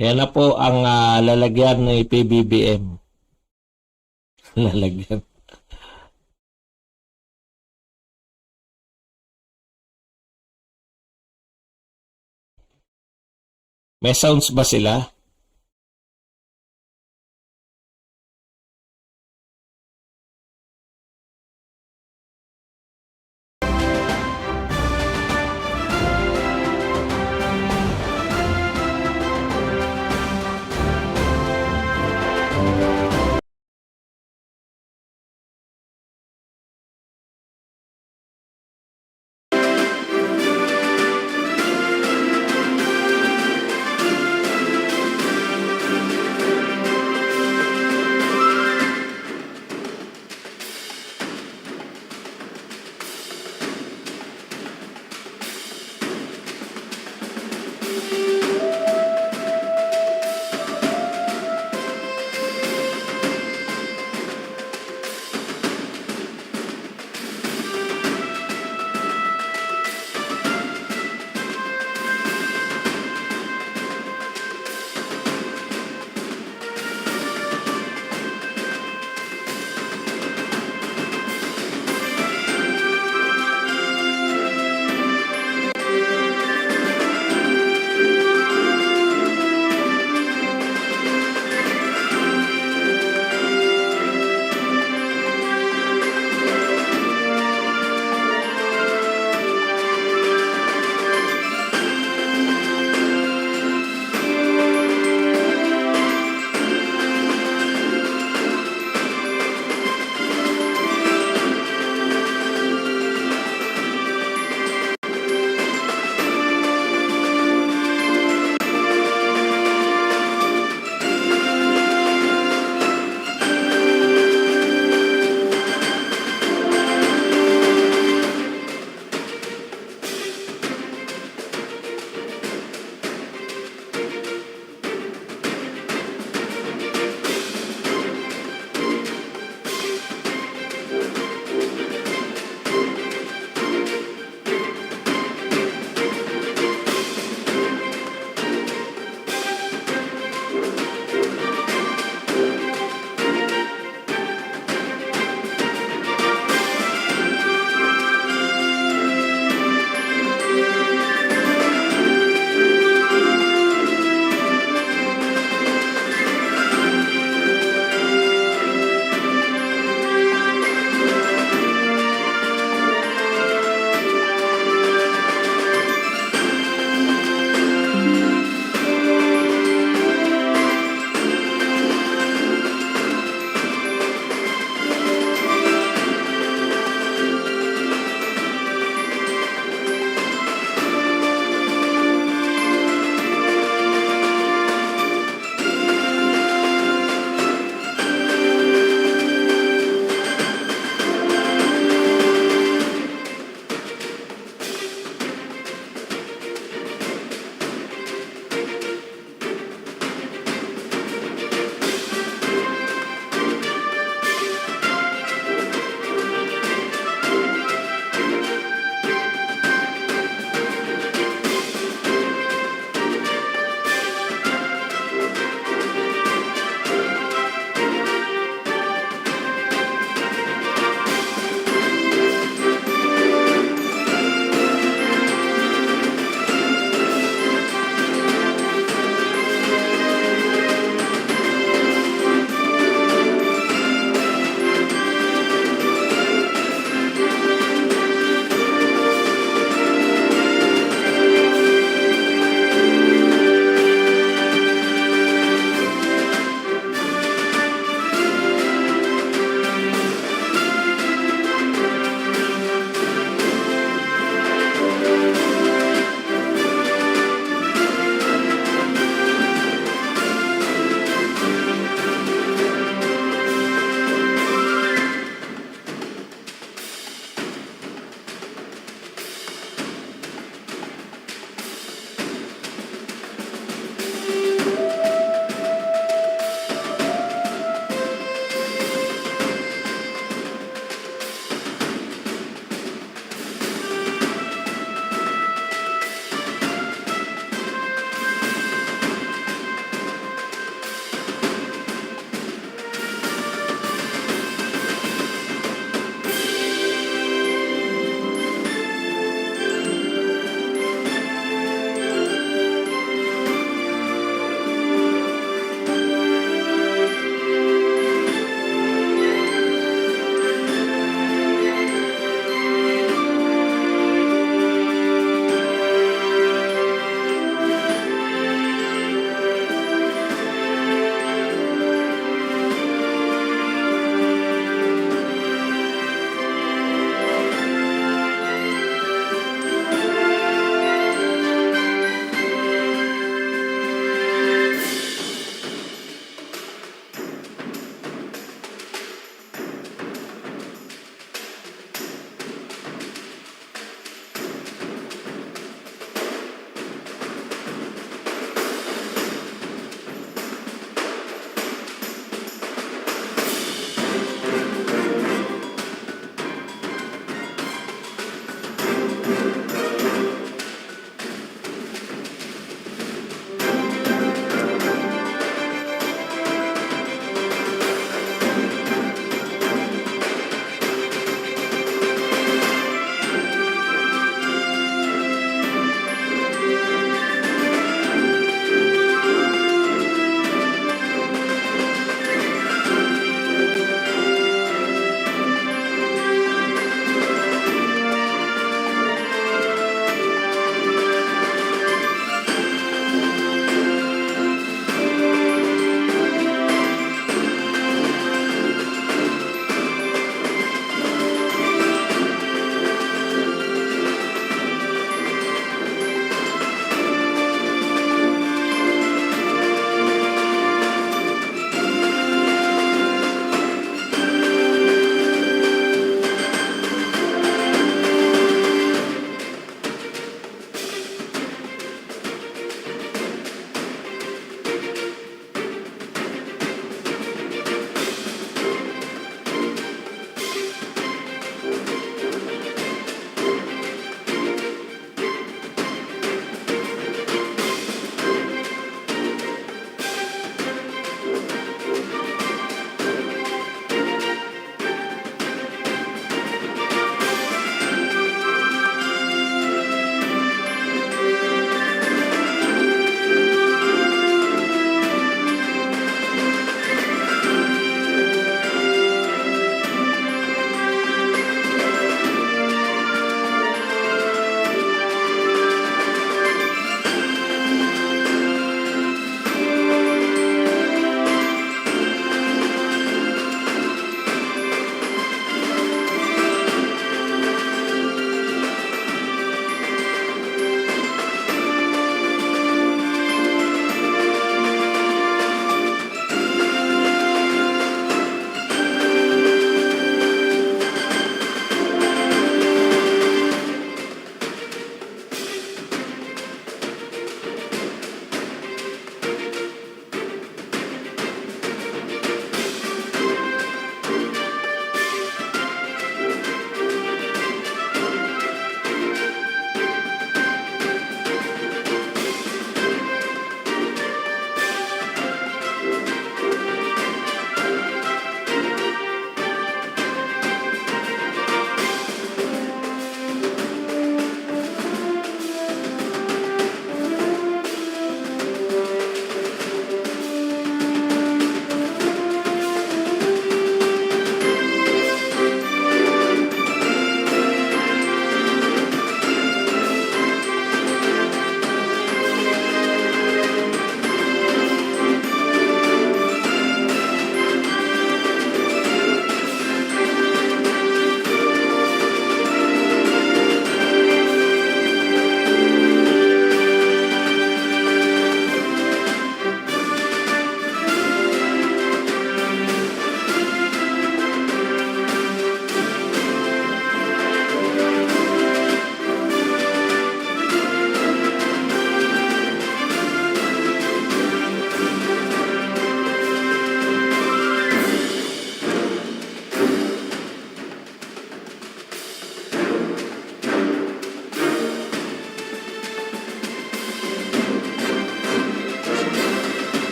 Yan na po ang lalagyan ng PBBM. Lalagyan. May sounds ba sila?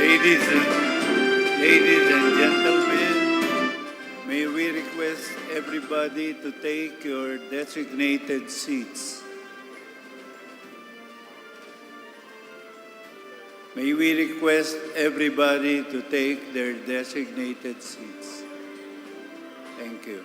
Ladies and gentlemen, may we request everybody to take your designated seats. May we request everybody to take their designated seats. Thank you.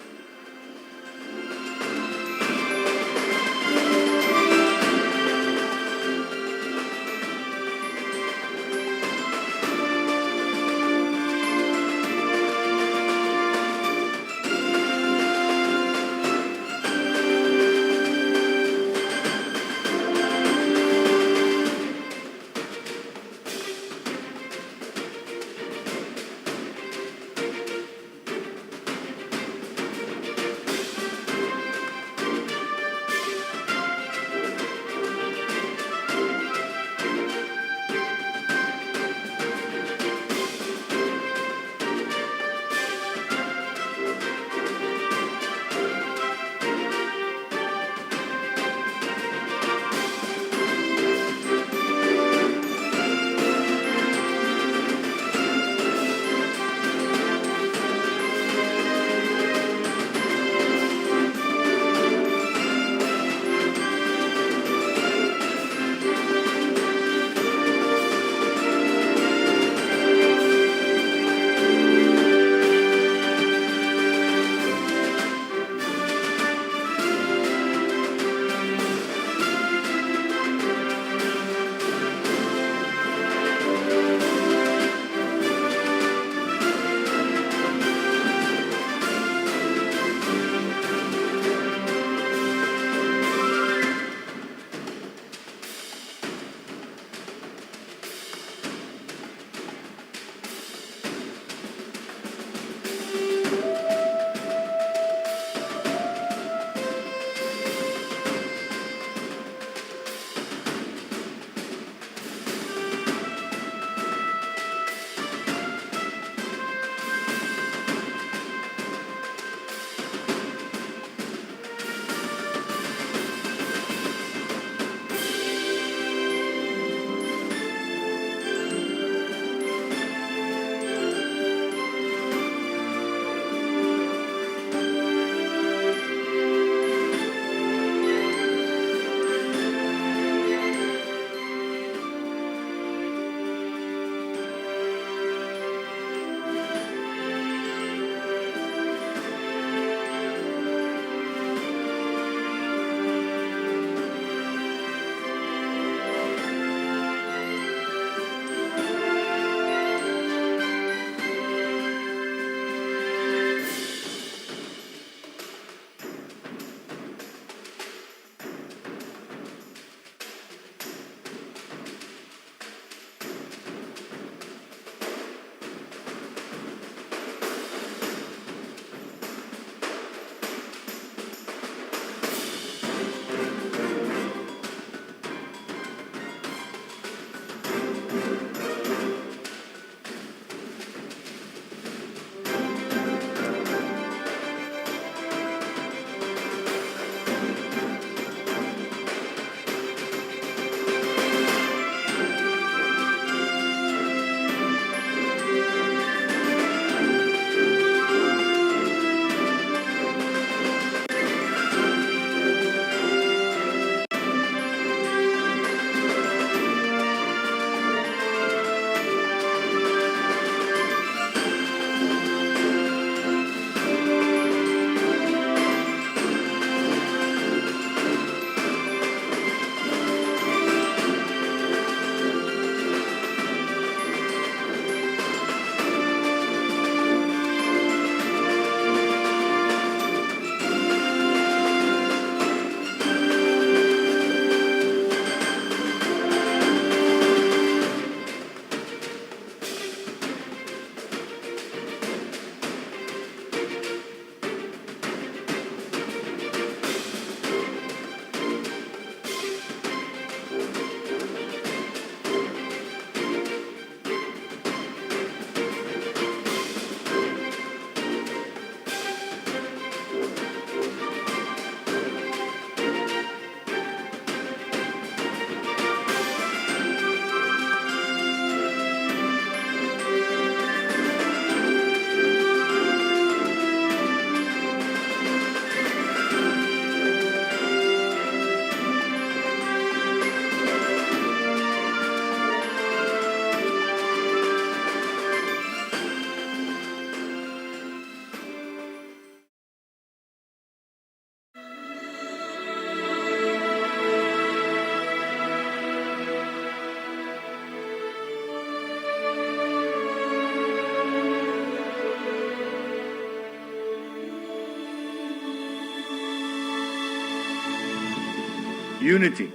Unity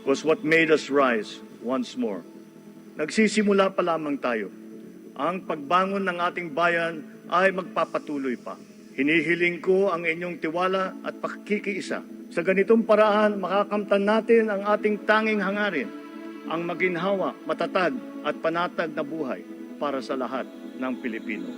was what made us rise once more. Nagsisimula pa lamang tayo. Ang pagbangon ng ating bayan ay magpapatuloy pa. Hinihiling ko ang inyong tiwala at pakikiisa. Sa ganitong paraan, makakamtan natin ang ating tanging hangarin, ang maginhawa, matatag at panatag na buhay para sa lahat ng Pilipino.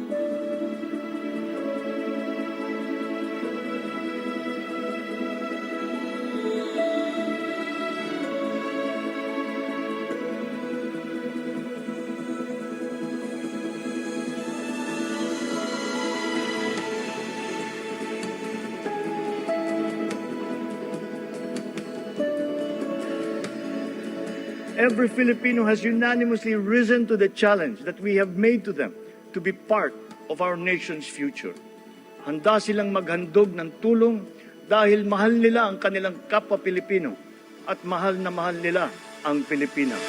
Every Filipino has unanimously risen to the challenge that we have made to them to be part of our nation's future. Handa silang maghandog ng tulong dahil mahal nila ang kanilang kapwa Pilipino at mahal na mahal nila ang Pilipinas.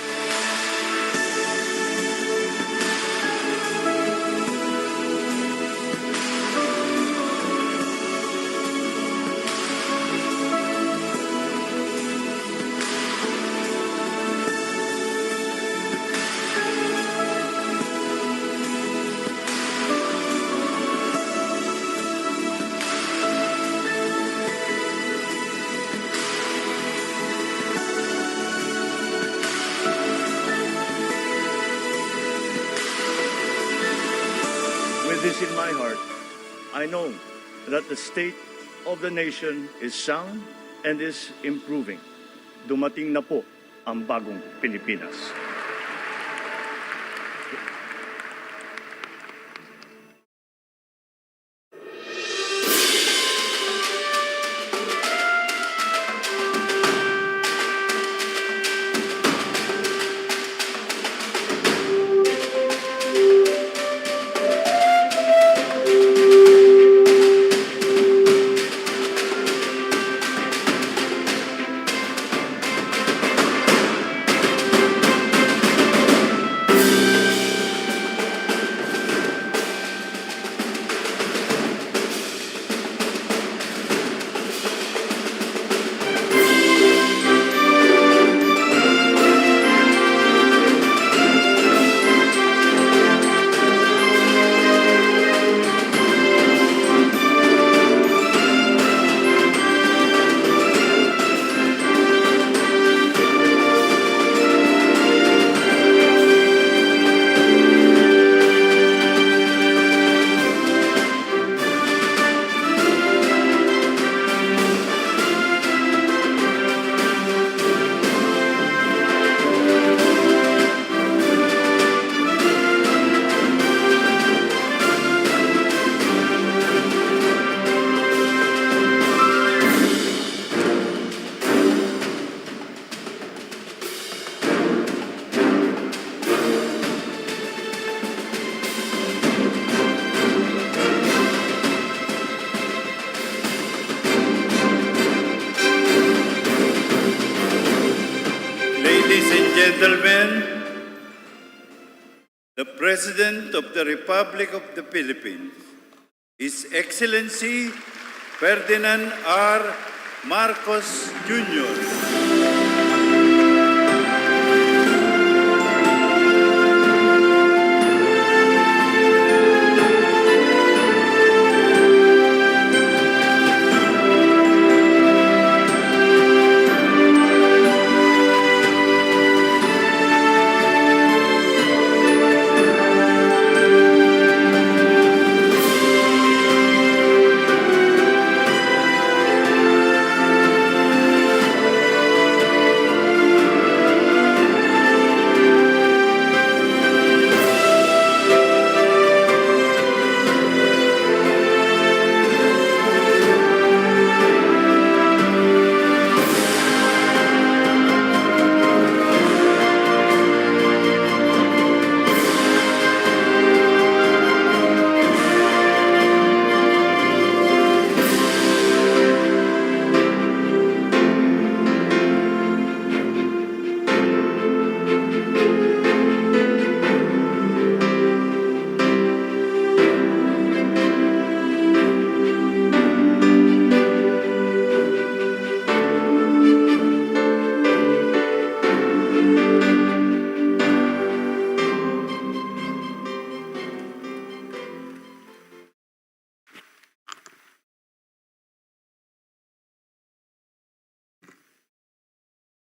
With this in my heart, I know that the state of the nation is sound and is improving. Dumating na po ang bagong Pilipinas. Ladies and gentlemen, the President of the Republic of the Philippines, His Excellency Ferdinand R. Marcos Jr.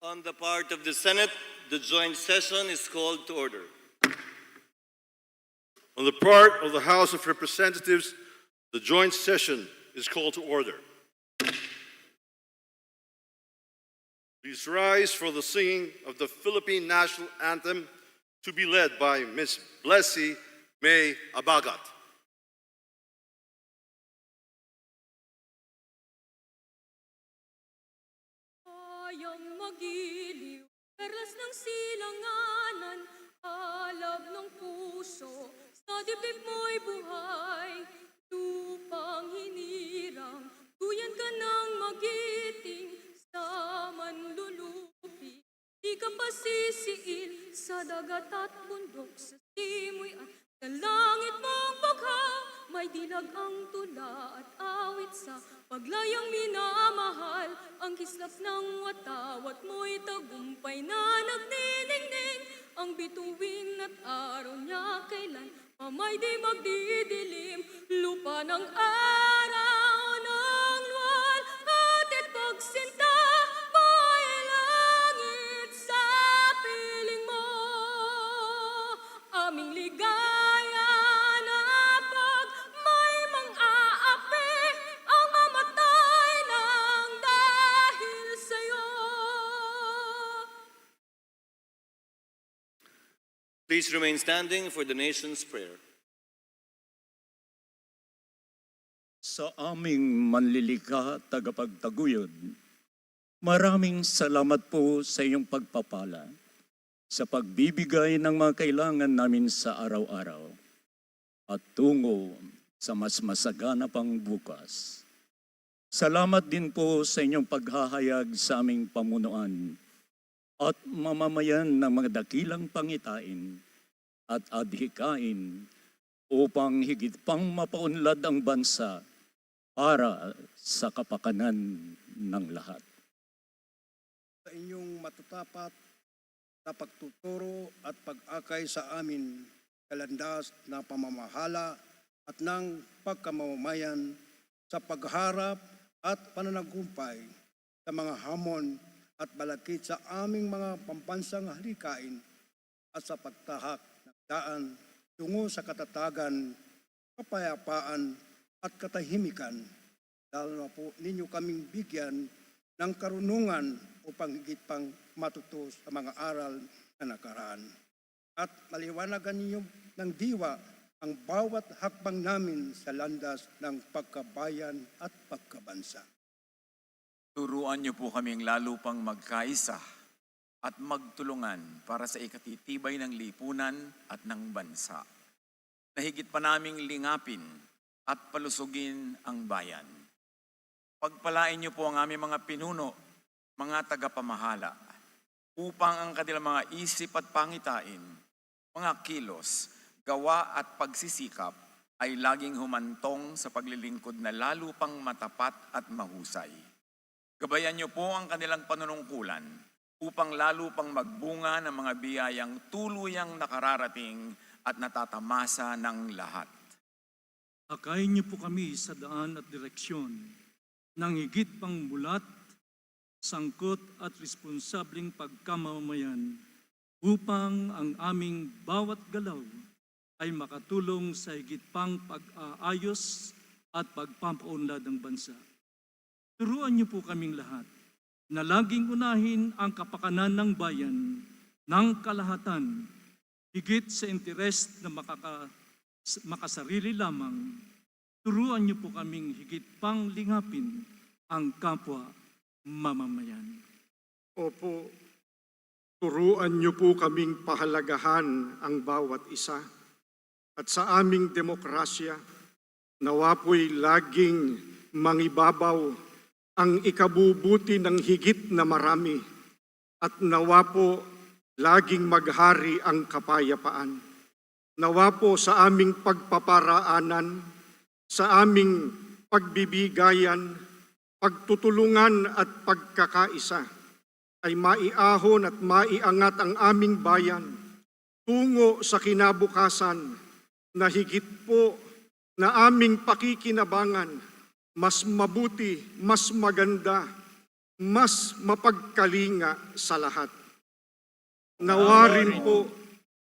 On the part of the Senate, the joint session is called to order. On the part of the House of Representatives, the joint session is called to order. Please rise for the singing of the Philippine National Anthem to be led by Ms. Blessy May Abagat. Kayang magiliw, perlas ng silanganan, alab ng puso, sa dibdib mo'y buhay. Lupang hinirang, tuyan ka ng magiting, sa manlulupi. Di ka pasisiil sa dagat at bundok, sa simoy at sa langit mong bugha. May dilag ang tula at awit sa paglayang minamahal. Ang kislap ng watawat mo'y tagumpay na nagniningning. Ang bituin at araw niya kailan pamay di magdidilim. Lupa ng araw ng luwal at pagsinta mo'y langit sa piling mo. Aming ligaya na pag may mang-aapi ang mamatay ng dahil sa'yo. Please remain standing for the nation's prayer. Sa aming manlilikha, tagapagtaguyod, maraming salamat po sa iyong pagpapala sa pagbibigay ng mga kailangan namin sa araw-araw at tungo sa mas masagana pang bukas. Salamat din po sa inyong paghahayag sa aming pamunuan at mamamayan ng mga dakilang pangitain at adhikain upang higit pang mapaunlad ang bansa para sa kapakanan ng lahat. Sa inyong matatapat na pagtuturo at pag-akay sa amin kalandas na pamamahala at ng pagkamamamayan sa pagharap at pananagumpay sa mga hamon at balakid sa aming mga pambansang halikain at sa pagtahak ng daan tungo sa katatagan, kapayapaan at katahimikan. Lalo na po ninyo kaming bigyan ng karunungan upang higit pang matuto sa mga aral na nakaraan. At maliwanagan ninyo ng diwa ang bawat hakbang namin sa landas ng pagkabayan at pagkabansa. Turuan niyo po kaming lalo pang magkaisa at magtulungan para sa ikatitibay ng lipunan at ng bansa. Nahigit pa naming lingapin at palusugin ang bayan. Pagpalain niyo po ang aming mga pinuno, mga tagapamahala, upang ang kanilang mga isip at pangitain, mga kilos, gawa at pagsisikap ay laging humantong sa paglilingkod na lalo pang matapat at mahusay. Gabayan niyo po ang kanilang panunungkulan upang lalo pang magbunga ng mga biyayang tuluyang nakararating at natatamasa ng lahat. Akayin niyo po kami sa daan at direksyon ng higit pang mulat, sangkot at responsableng pagkamamayan upang ang aming bawat galaw ay makatulong sa higit pang pag-aayos at pagpapaunlad ng bansa. Turuan niyo po kaming lahat na laging unahin ang kapakanan ng bayan ng kalahatan, higit sa interes na makasarili lamang. Turuan niyo po kaming higit pang lingapin ang kapwa mamamayan. Opo, turuan niyo po kaming pahalagahan ang bawat isa. At sa aming demokrasya, nawa po'y laging mangibabaw ang ikabubuti ng higit na marami at nawa po laging maghari ang kapayapaan. Nawa po sa aming pagpaparaanan, sa aming pagbibigayan, pagtutulungan at pagkakaisa ay maiahon at maiangat ang aming bayan tungo sa kinabukasan na higit po na aming pakikinabangan mas mabuti, mas maganda, mas mapagkalinga sa lahat. Nawa rin po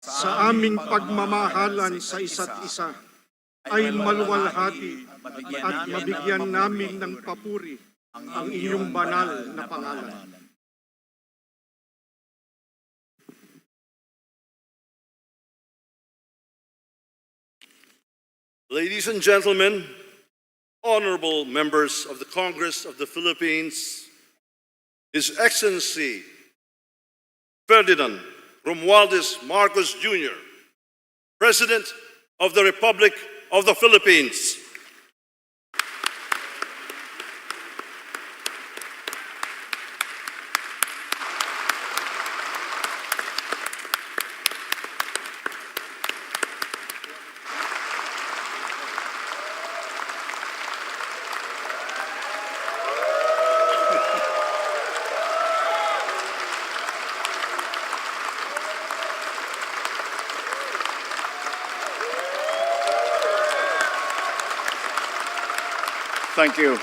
sa aming pagmamahalan sa isa't isa ay maluwalhati at mabigyan namin ng papuri ang inyong banal na pangalan. Ladies and gentlemen, honorable members of the Congress of the Philippines, His Excellency Ferdinand Romualdez Marcos Jr., President of the Republic of the Philippines. Thank you.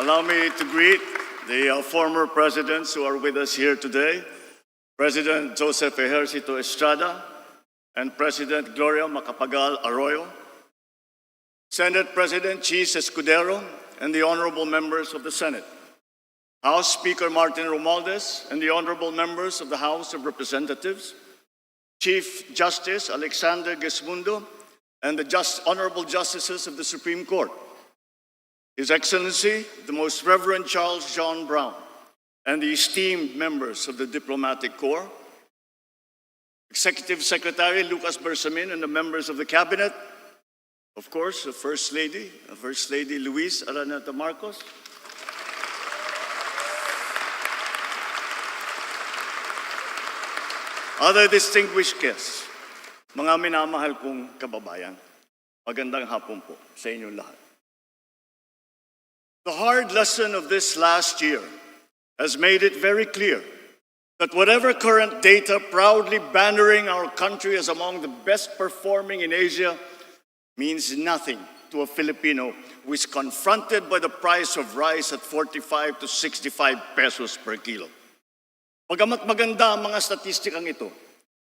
Allow me to greet the former presidents who are with us here today, President Joseph Ejercito Estrada and President Gloria Macapagal Arroyo, Senate President Chis Escudero, and the honorable members of the Senate, House Speaker Martin Romualdez, and the honorable members of the House of Representatives, Chief Justice Alexander Gesmundo, and the honorable justices of the Supreme Court, His Excellency, the Most Reverend Charles John Brown, and the esteemed members of the Diplomatic Corps, Executive Secretary Lucas Bersamin and the members of the Cabinet, of course, the First Lady Luis Araneta Marcos, other distinguished guests, mga minamahal kong kababayan, magandang hapon po sa inyong lahat. The hard lesson of this last year has made it very clear that whatever current data proudly bannering our country as among the best performing in Asia means nothing to a Filipino who is confronted by the price of rice at 45 to 65 pesos per kilo. Bagamat maganda ang mga statistikang ito,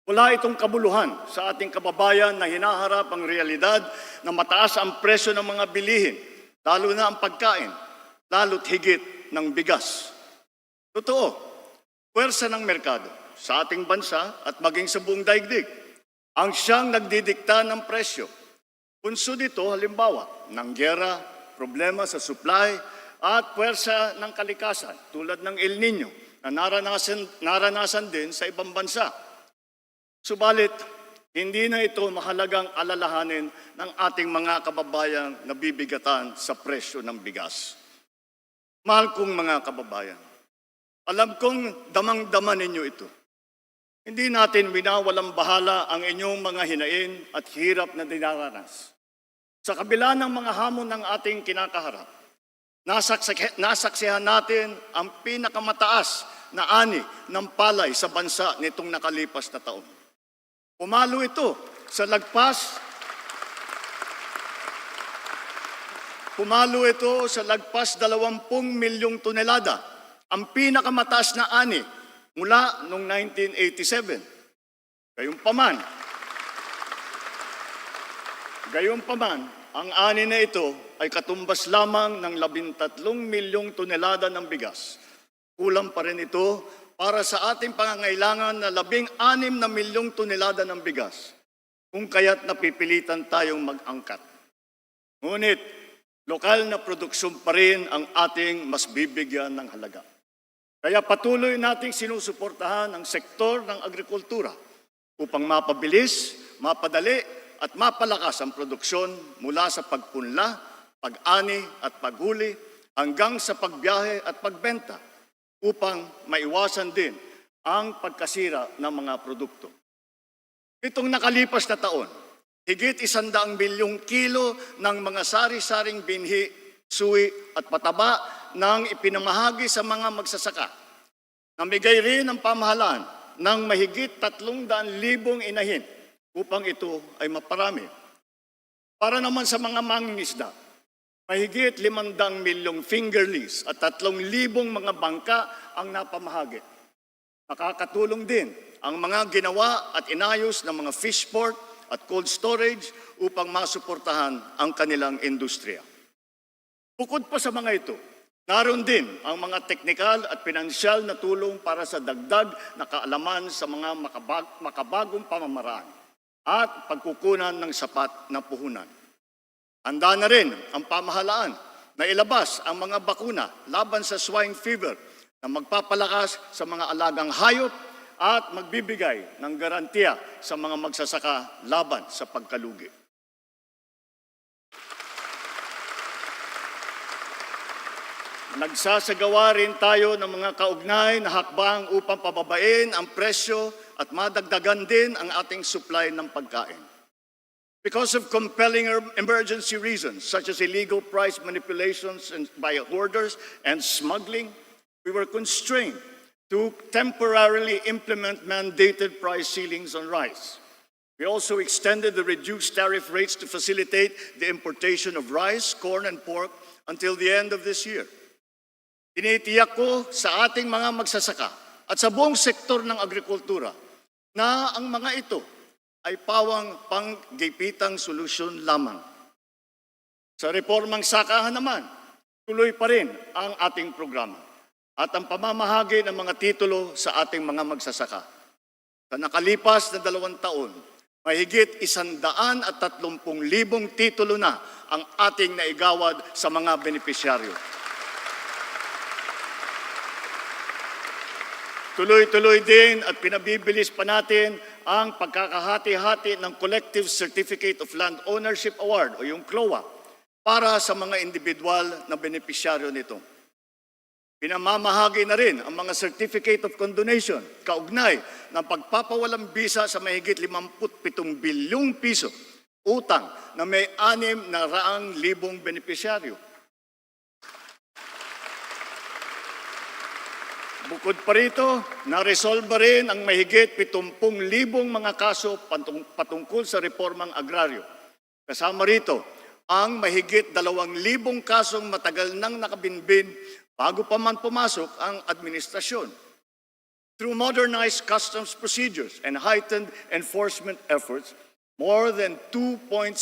wala itong kabuluhan sa ating kababayan na hinaharap ang realidad na mataas ang presyo ng mga bilihin, lalo na ang pagkain, lalo't higit ng bigas. Totoo, puwersa ng merkado sa ating bansa at maging sa buong daigdig ang siyang nagdidikta ng presyo. Punso dito, halimbawa, ng giyera, problema sa supply at puwersa ng kalikasan tulad ng El Nino na naranasan din sa ibang bansa. Subalit, hindi na ito mahalagang alalahanin ng ating mga kababayang nabibigatan sa presyo ng bigas. Mahal kong mga kababayan, alam kong damang-dama ninyo ito. Hindi natin winawalang bahala ang inyong mga hinain at hirap na dinaranas. Sa kabila ng mga hamon ng ating kinakaharap, nasaksihan natin ang pinakamataas na ani ng palay sa bansa nitong nakalipas na taon. Pumalo ito sa lagpas 20 milyong tonelada, ang pinakamataas na ani mula noong 1987. Gayunpaman, ang ani na ito ay katumbas lamang ng 13 milyong tonelada ng bigas. Kulang pa rin ito para sa ating pangangailangan na 16 na milyong tonelada ng bigas, kung kaya't napipilitan tayong mag-angkat. Ngunit, lokal na produksyon pa rin ang ating mas bibigyan ng halaga. Kaya patuloy nating sinusuportahan ang sektor ng agrikultura upang mapabilis, mapadali at mapalakas ang produksyon mula sa pagpunla, pag-ani at paghuli hanggang sa pagbiyahe at pagbenta, upang maiwasan din ang pagkasira ng mga produkto. Itong nakalipas na taon, higit 100 bilyong kilo ng mga sari-saring binhi, suwi at pataba nang ipinamahagi sa mga magsasaka. Namigay rin ang pamahalaan ng mahigit 300,000 inahin upang ito ay maparami. Para naman sa mga mangingisda, Mahigit 500 milyong fingerlings at 3,000 mga bangka ang napamahagi. Makakatulong din ang mga ginawa at inayos ng mga fish port at cold storage upang masuportahan ang kanilang industriya. Bukod pa sa mga ito, naroon din ang mga teknikal at pinansyal na tulong para sa dagdag na kaalaman sa mga makabagong pamamaraan at pagkukunan ng sapat na puhunan. Handa na rin ang pamahalaan na ilabas ang mga bakuna laban sa swine fever na magpapalakas sa mga alagang hayop at magbibigay ng garantiya sa mga magsasaka laban sa pagkalugi. Nagsasagawa rin tayo ng mga kaugnay na hakbang upang pababain ang presyo at madagdagan din ang ating supply ng pagkain. Because of compelling emergency reasons, such as illegal price manipulations by hoarders and smuggling, we were constrained to temporarily implement mandated price ceilings on rice. We also extended the reduced tariff rates to facilitate the importation of rice, corn, and pork until the end of this year. Tinitiyak ko sa ating mga magsasaka at sa buong sektor ng agrikultura na ang mga ito ay pawang panggipitang solusyon lamang. Sa reformang sakahan naman, tuloy pa rin ang ating programa at ang pamamahagi ng mga titulo sa ating mga magsasaka. Sa nakalipas na 2 taon, mahigit 130,000 titulo na ang ating naigawad sa mga benepisyaryo. Tuloy-tuloy din at pinabibilis pa natin ang pagkakahati-hati ng Collective Certificate of Land Ownership Award o yung CLOA para sa mga individual na benepisyaryo nito. Pinamamahagi na rin ang mga Certificate of Condonation kaugnay ng pagpapawalang bisa sa mahigit 57 bilyong piso utang na may 600,000 benepisyaryo. Bukod pa rito, naresolba rin ang mahigit 70,000 mga kaso patungkol sa reformang agraryo. Kasama rito ang mahigit 2,000 kasong matagal nang nakabinbin bago pa man pumasok ang administrasyon. Through modernized customs procedures and heightened enforcement efforts, more than 2.7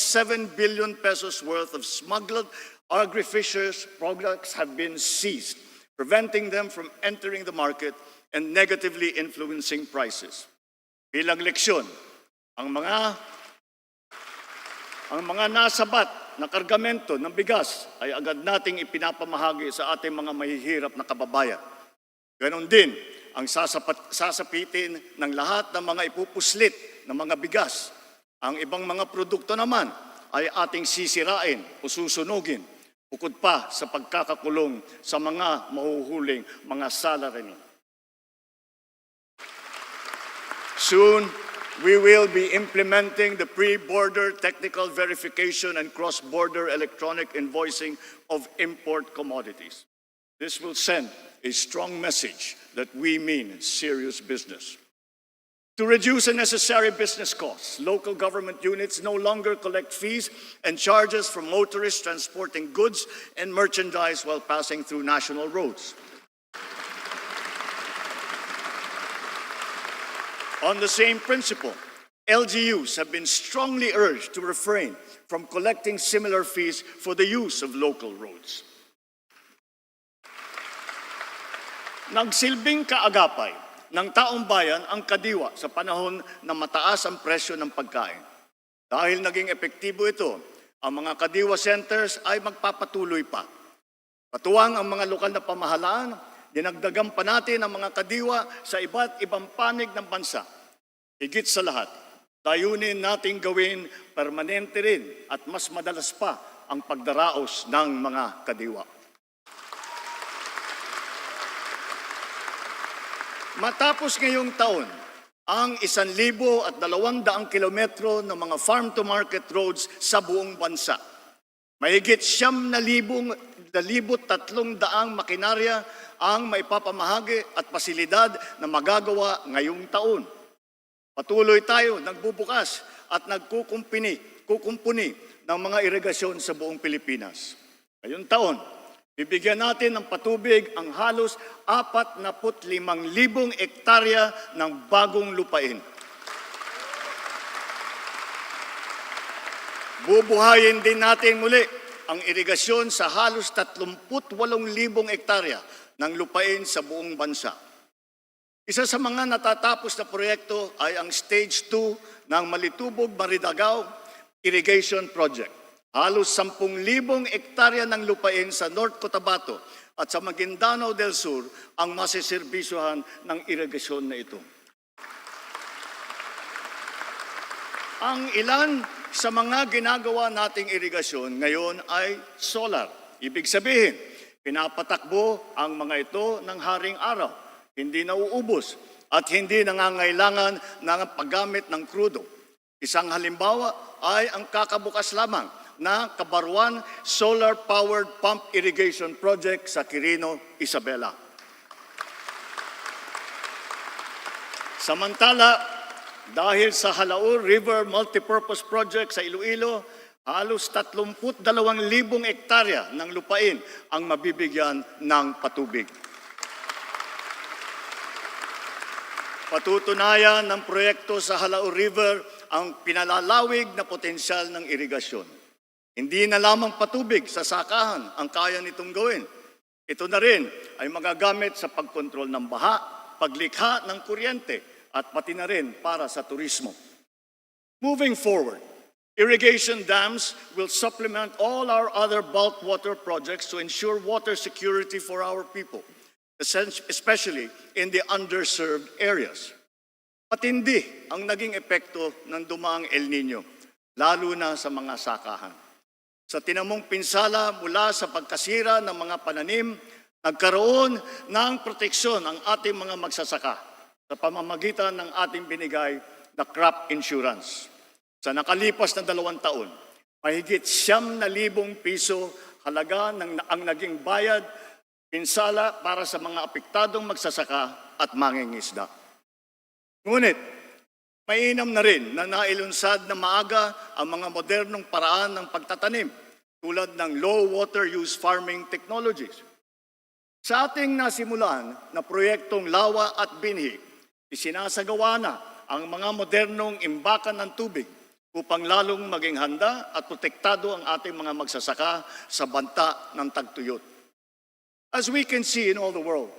billion pesos worth of smuggled agri-fisheries products have been seized, preventing them from entering the market and negatively influencing prices. Bilang leksyon, ang mga nasabat na kargamento ng bigas ay agad nating ipinapamahagi sa ating mga mahihirap na kababayan. Ganon din ang sasapitin ng lahat ng mga ipupuslit ng mga bigas. Ang ibang mga produkto naman ay ating sisirain o susunugin, bukod pa sa pagkakakulong sa mga mahuhuling mga salaryman. Soon, we will be implementing the pre-border technical verification and cross-border electronic invoicing of import commodities. This will send a strong message that we mean serious business. To reduce unnecessary business costs, local government units no longer collect fees and charges from motorists transporting goods and merchandise while passing through national roads. On the same principle, LGUs have been strongly urged to refrain from collecting similar fees for the use of local roads. Nagsilbing kaagapay ng taong bayan ang kadiwa sa panahon na mataas ang presyo ng pagkain. Dahil naging epektibo ito, ang mga kadiwa centers ay magpapatuloy pa. Patuwang ang mga lokal na pamahalaan, dinagdagan pa natin ang mga kadiwa sa iba't ibang panig ng bansa. Higit sa lahat, layunin nating gawin permanente rin at mas madalas pa ang pagdaraos ng mga kadiwa. Matapos ngayong taon, ang 1,200 kilometro ng mga farm-to-market roads sa buong bansa. Mahigit 9,300 makinarya ang maipapamahagi at pasilidad na magagawa ngayong taon. Patuloy tayo nagbubukas at kukumpuni ng mga irigasyon sa buong Pilipinas. Ngayong taon, bibigyan natin ng patubig ang halos 45,000 ektarya ng bagong lupain. Bubuhayin din natin muli ang irigasyon sa halos 38,000 ektarya ng lupain sa buong bansa. Isa sa mga natatapos na proyekto ay ang Stage 2 ng Malitubog-Maridagaw Irrigation Project. Halos 10,000 ektarya ng lupain sa North Cotabato at sa Maguindanao del Sur ang masiservisyohan ng irigasyon na ito. Ang ilan sa mga ginagawa nating irigasyon ngayon ay solar. Ibig sabihin, pinapatakbo ang mga ito ng haring araw, hindi nauubos at hindi nangangailangan ng paggamit ng krudo. Isang halimbawa ay ang kakabukas lamang na Kabaruan Solar-Powered Pump Irrigation Project sa Quirino, Isabela. Samantala, dahil sa Halaur River Multipurpose Project sa Iloilo, halos 32,000 ektarya ng lupain ang mabibigyan ng patubig. Patutunayan ng proyekto sa Halaur River ang pinalalawig na potensyal ng irigasyon. Hindi na lamang patubig sa sakahan ang kaya nitong gawin. Ito na rin ay magagamit sa pagkontrol ng baha, paglikha ng kuryente, at pati na rin para sa turismo. Moving forward, irrigation dams will supplement all our other bulk water projects to ensure water security for our people, especially in the underserved areas. Matindi ang naging epekto ng dumaang El Nino, lalo na sa mga sakahan. Sa tinamong pinsala mula sa pagkasira ng mga pananim, nagkaroon ng proteksyon ang ating mga magsasaka sa pamamagitan ng ating binigay na crop insurance. Sa nakalipas na 2 taon, mahigit 9,000 piso halaga ang naging bayad pinsala para sa mga apektadong magsasaka at mangingisda. Ngunit, mainam na rin na nailunsad na maaga ang mga modernong paraan ng pagtatanim tulad ng low water use farming technologies. Sa ating nasimulan na proyektong Lawa at Binhi, isinasagawa na ang mga modernong imbakan ng tubig upang lalong maging handa at protektado ang ating mga magsasaka sa banta ng tagtuyot. As we can see in all the world,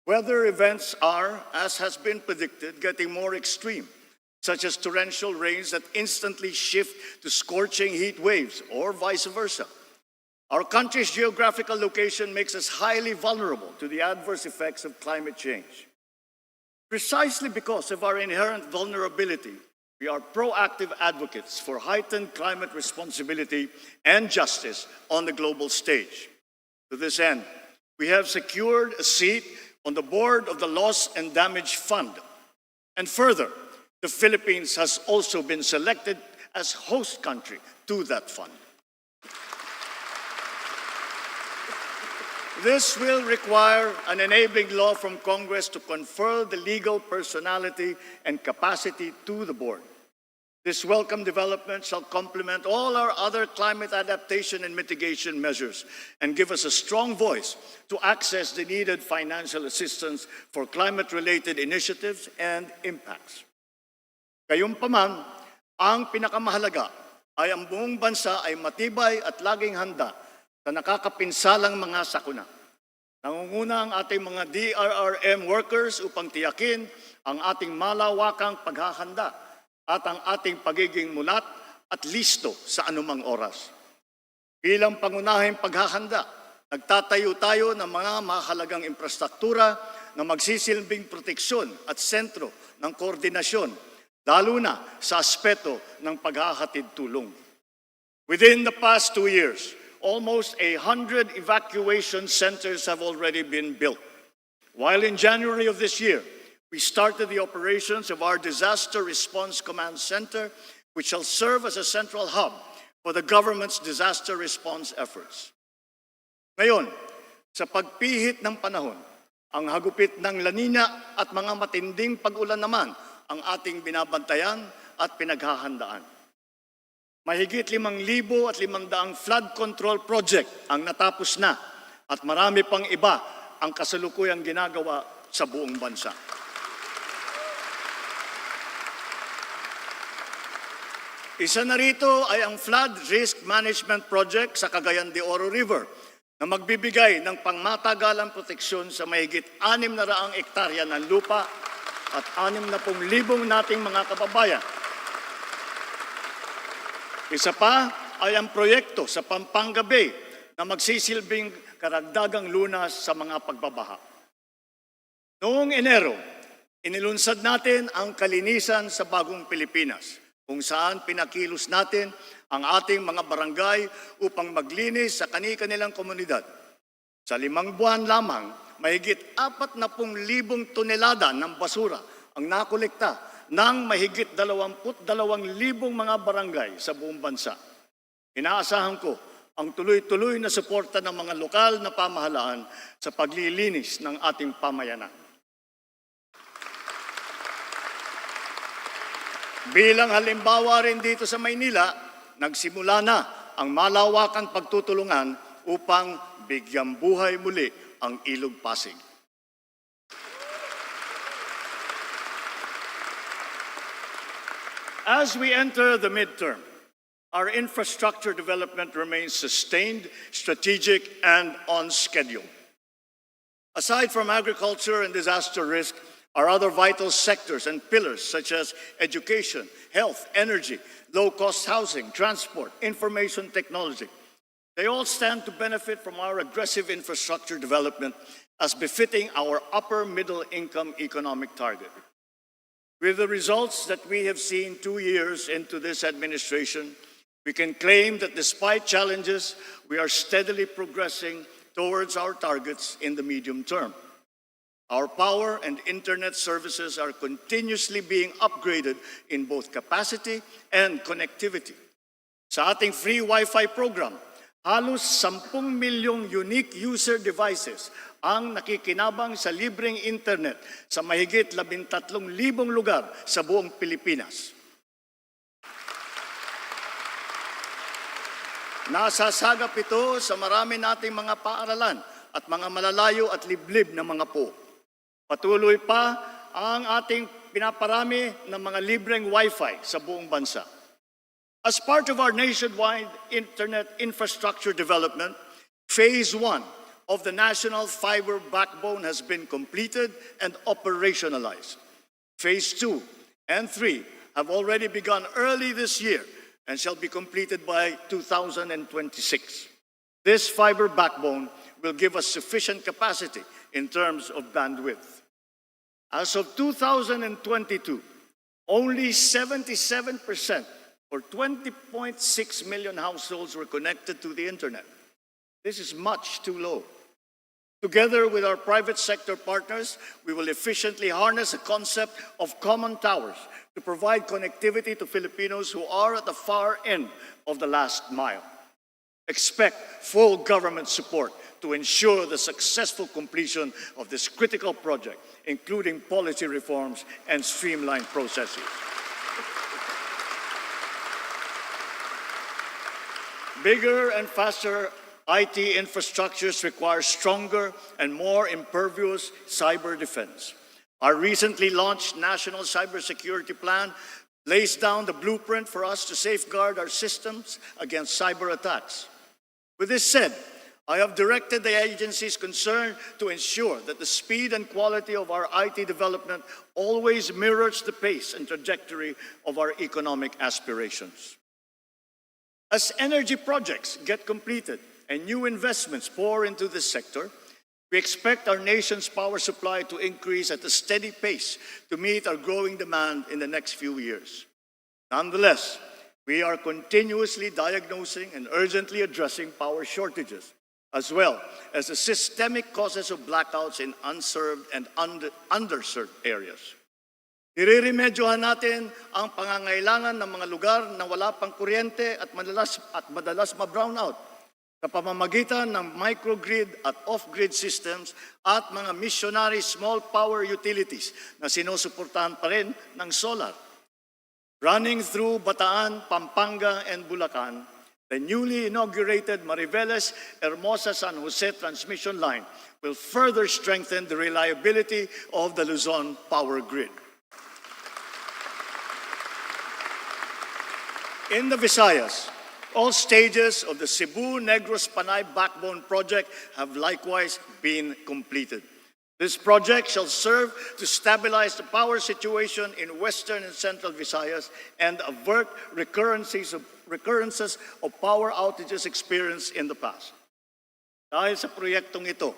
weather events are, as has been predicted, getting more extreme, such as torrential rains that instantly shift to scorching heat waves or vice versa. Our country's geographical location makes us highly vulnerable to the adverse effects of climate change. Precisely because of our inherent vulnerability, we are proactive advocates for heightened climate responsibility and justice on the global stage. To this end, we have secured a seat on the board of the Loss and Damage Fund. And further, the Philippines has also been selected as host country to that fund. This will require an enabling law from Congress to confer the legal personality and capacity to the board. This welcome development shall complement all our other climate adaptation and mitigation measures and give us a strong voice to access the needed financial assistance for climate-related initiatives and impacts. Gayunpaman, ang pinakamahalaga ay ang buong bansa ay matibay at laging handa sa nakakapinsalang mga sakuna. Nangunguna ang ating mga DRRM workers upang tiyakin ang ating malawakang paghahanda at ang ating pagiging mulat at listo sa anumang oras. Bilang pangunahing paghahanda, nagtatayo tayo ng mga mahalagang infrastruktura na magsisilbing proteksyon at sentro ng koordinasyon, lalo na sa aspeto ng paghahatid tulong. Within the past 2 years, almost 100 evacuation centers have already been built. While in January of this year, we started the operations of our Disaster Response Command Center, which shall serve as a central hub for the government's disaster response efforts. Ngayon, sa pagpihit ng panahon, ang hagupit ng La Nina at mga matinding pag-ulan naman ang ating binabantayan at pinaghahandaan. Mahigit 5,500 flood control project ang natapos na at marami pang iba ang kasalukuyang ginagawa sa buong bansa. Isa na rito ay ang Flood Risk Management Project sa Cagayan de Oro River na magbibigay ng pangmatagalang proteksyon sa mahigit 600 ektarya ng lupa at 60,000 nating mga kababayan. Isa pa ay ang proyekto sa Pampanga Bay na magsisilbing karagdagang lunas sa mga pagbabaha. Noong Enero, inilunsad natin ang kalinisan sa bagong Pilipinas, kung saan pinakilos natin ang ating mga barangay upang maglinis sa kani-kanilang komunidad. Sa 5 buwan lamang, mahigit 40,000 tonelada ng basura ang nakolekta ng mahigit 22,000 mga barangay sa buong bansa. Inaasahan ko ang tuloy-tuloy na suporta ng mga lokal na pamahalaan sa paglilinis ng ating pamayanan. Bilang halimbawa rin dito sa Maynila, nagsimula na ang malawakang pagtutulungan upang bigyang buhay muli ang Ilog Pasig. As we enter the midterm, our infrastructure development remains sustained, strategic, and on schedule. Aside from agriculture and disaster risk, our other vital sectors and pillars such as education, health, energy, low-cost housing, transport, information technology, they all stand to benefit from our aggressive infrastructure development as befitting our upper middle income economic target. With the results that we have seen 2 years into this administration, we can claim that despite challenges, we are steadily progressing towards our targets in the medium term. Our power and internet services are continuously being upgraded in both capacity and connectivity. Sa ating free Wi-Fi program, halos 10 milyong unique user devices ang nakikinabang sa libreng internet sa mahigit 13,000 lugar sa buong Pilipinas. Nasasagap ito sa marami nating mga paaralan at mga malalayo at liblib na mga po. Patuloy pa ang ating pinaparami ng mga libreng Wi-Fi sa buong bansa. As part of our nationwide internet infrastructure development, Phase 1 of the national fiber backbone has been completed and operationalized. Phase 2 and 3 have already begun early this year and shall be completed by 2026. This fiber backbone will give us sufficient capacity in terms of bandwidth. As of 2022, only 77% or 20.6 million households were connected to the internet. This is much too low. Together with our private sector partners, we will efficiently harness the concept of common towers to provide connectivity to Filipinos who are at the far end of the last mile. Expect full government support to ensure the successful completion of this critical project, including policy reforms and streamlined processes. Bigger and faster IT infrastructures require stronger and more impervious cyber defense. Our recently launched National Cybersecurity Plan lays down the blueprint for us to safeguard our systems against cyber attacks. With this said, I have directed the agencies concerned to ensure that the speed and quality of our IT development always mirrors the pace and trajectory of our economic aspirations. As energy projects get completed and new investments pour into this sector, we expect our nation's power supply to increase at a steady pace to meet our growing demand in the next few years. Nonetheless, we are continuously diagnosing and urgently addressing power shortages, as well as the systemic causes of blackouts in unserved and underserved areas. Ireremedyohan natin ang pangangailangan ng mga lugar na wala pang kuryente at madalas ma-brownout sa pamamagitan ng microgrid at off-grid systems at mga missionary small power utilities na sinusuportahan pa rin ng solar. Running through Bataan, Pampanga, and Bulacan, the newly inaugurated Mariveles-Hermosa-San Jose transmission line will further strengthen the reliability of the Luzon power grid. In the Visayas, all stages of the Cebu-Negros-Panay Backbone Project have likewise been completed. This project shall serve to stabilize the power situation in Western and Central Visayas and avert recurrences of power outages experienced in the past. Dahil sa proyektong ito,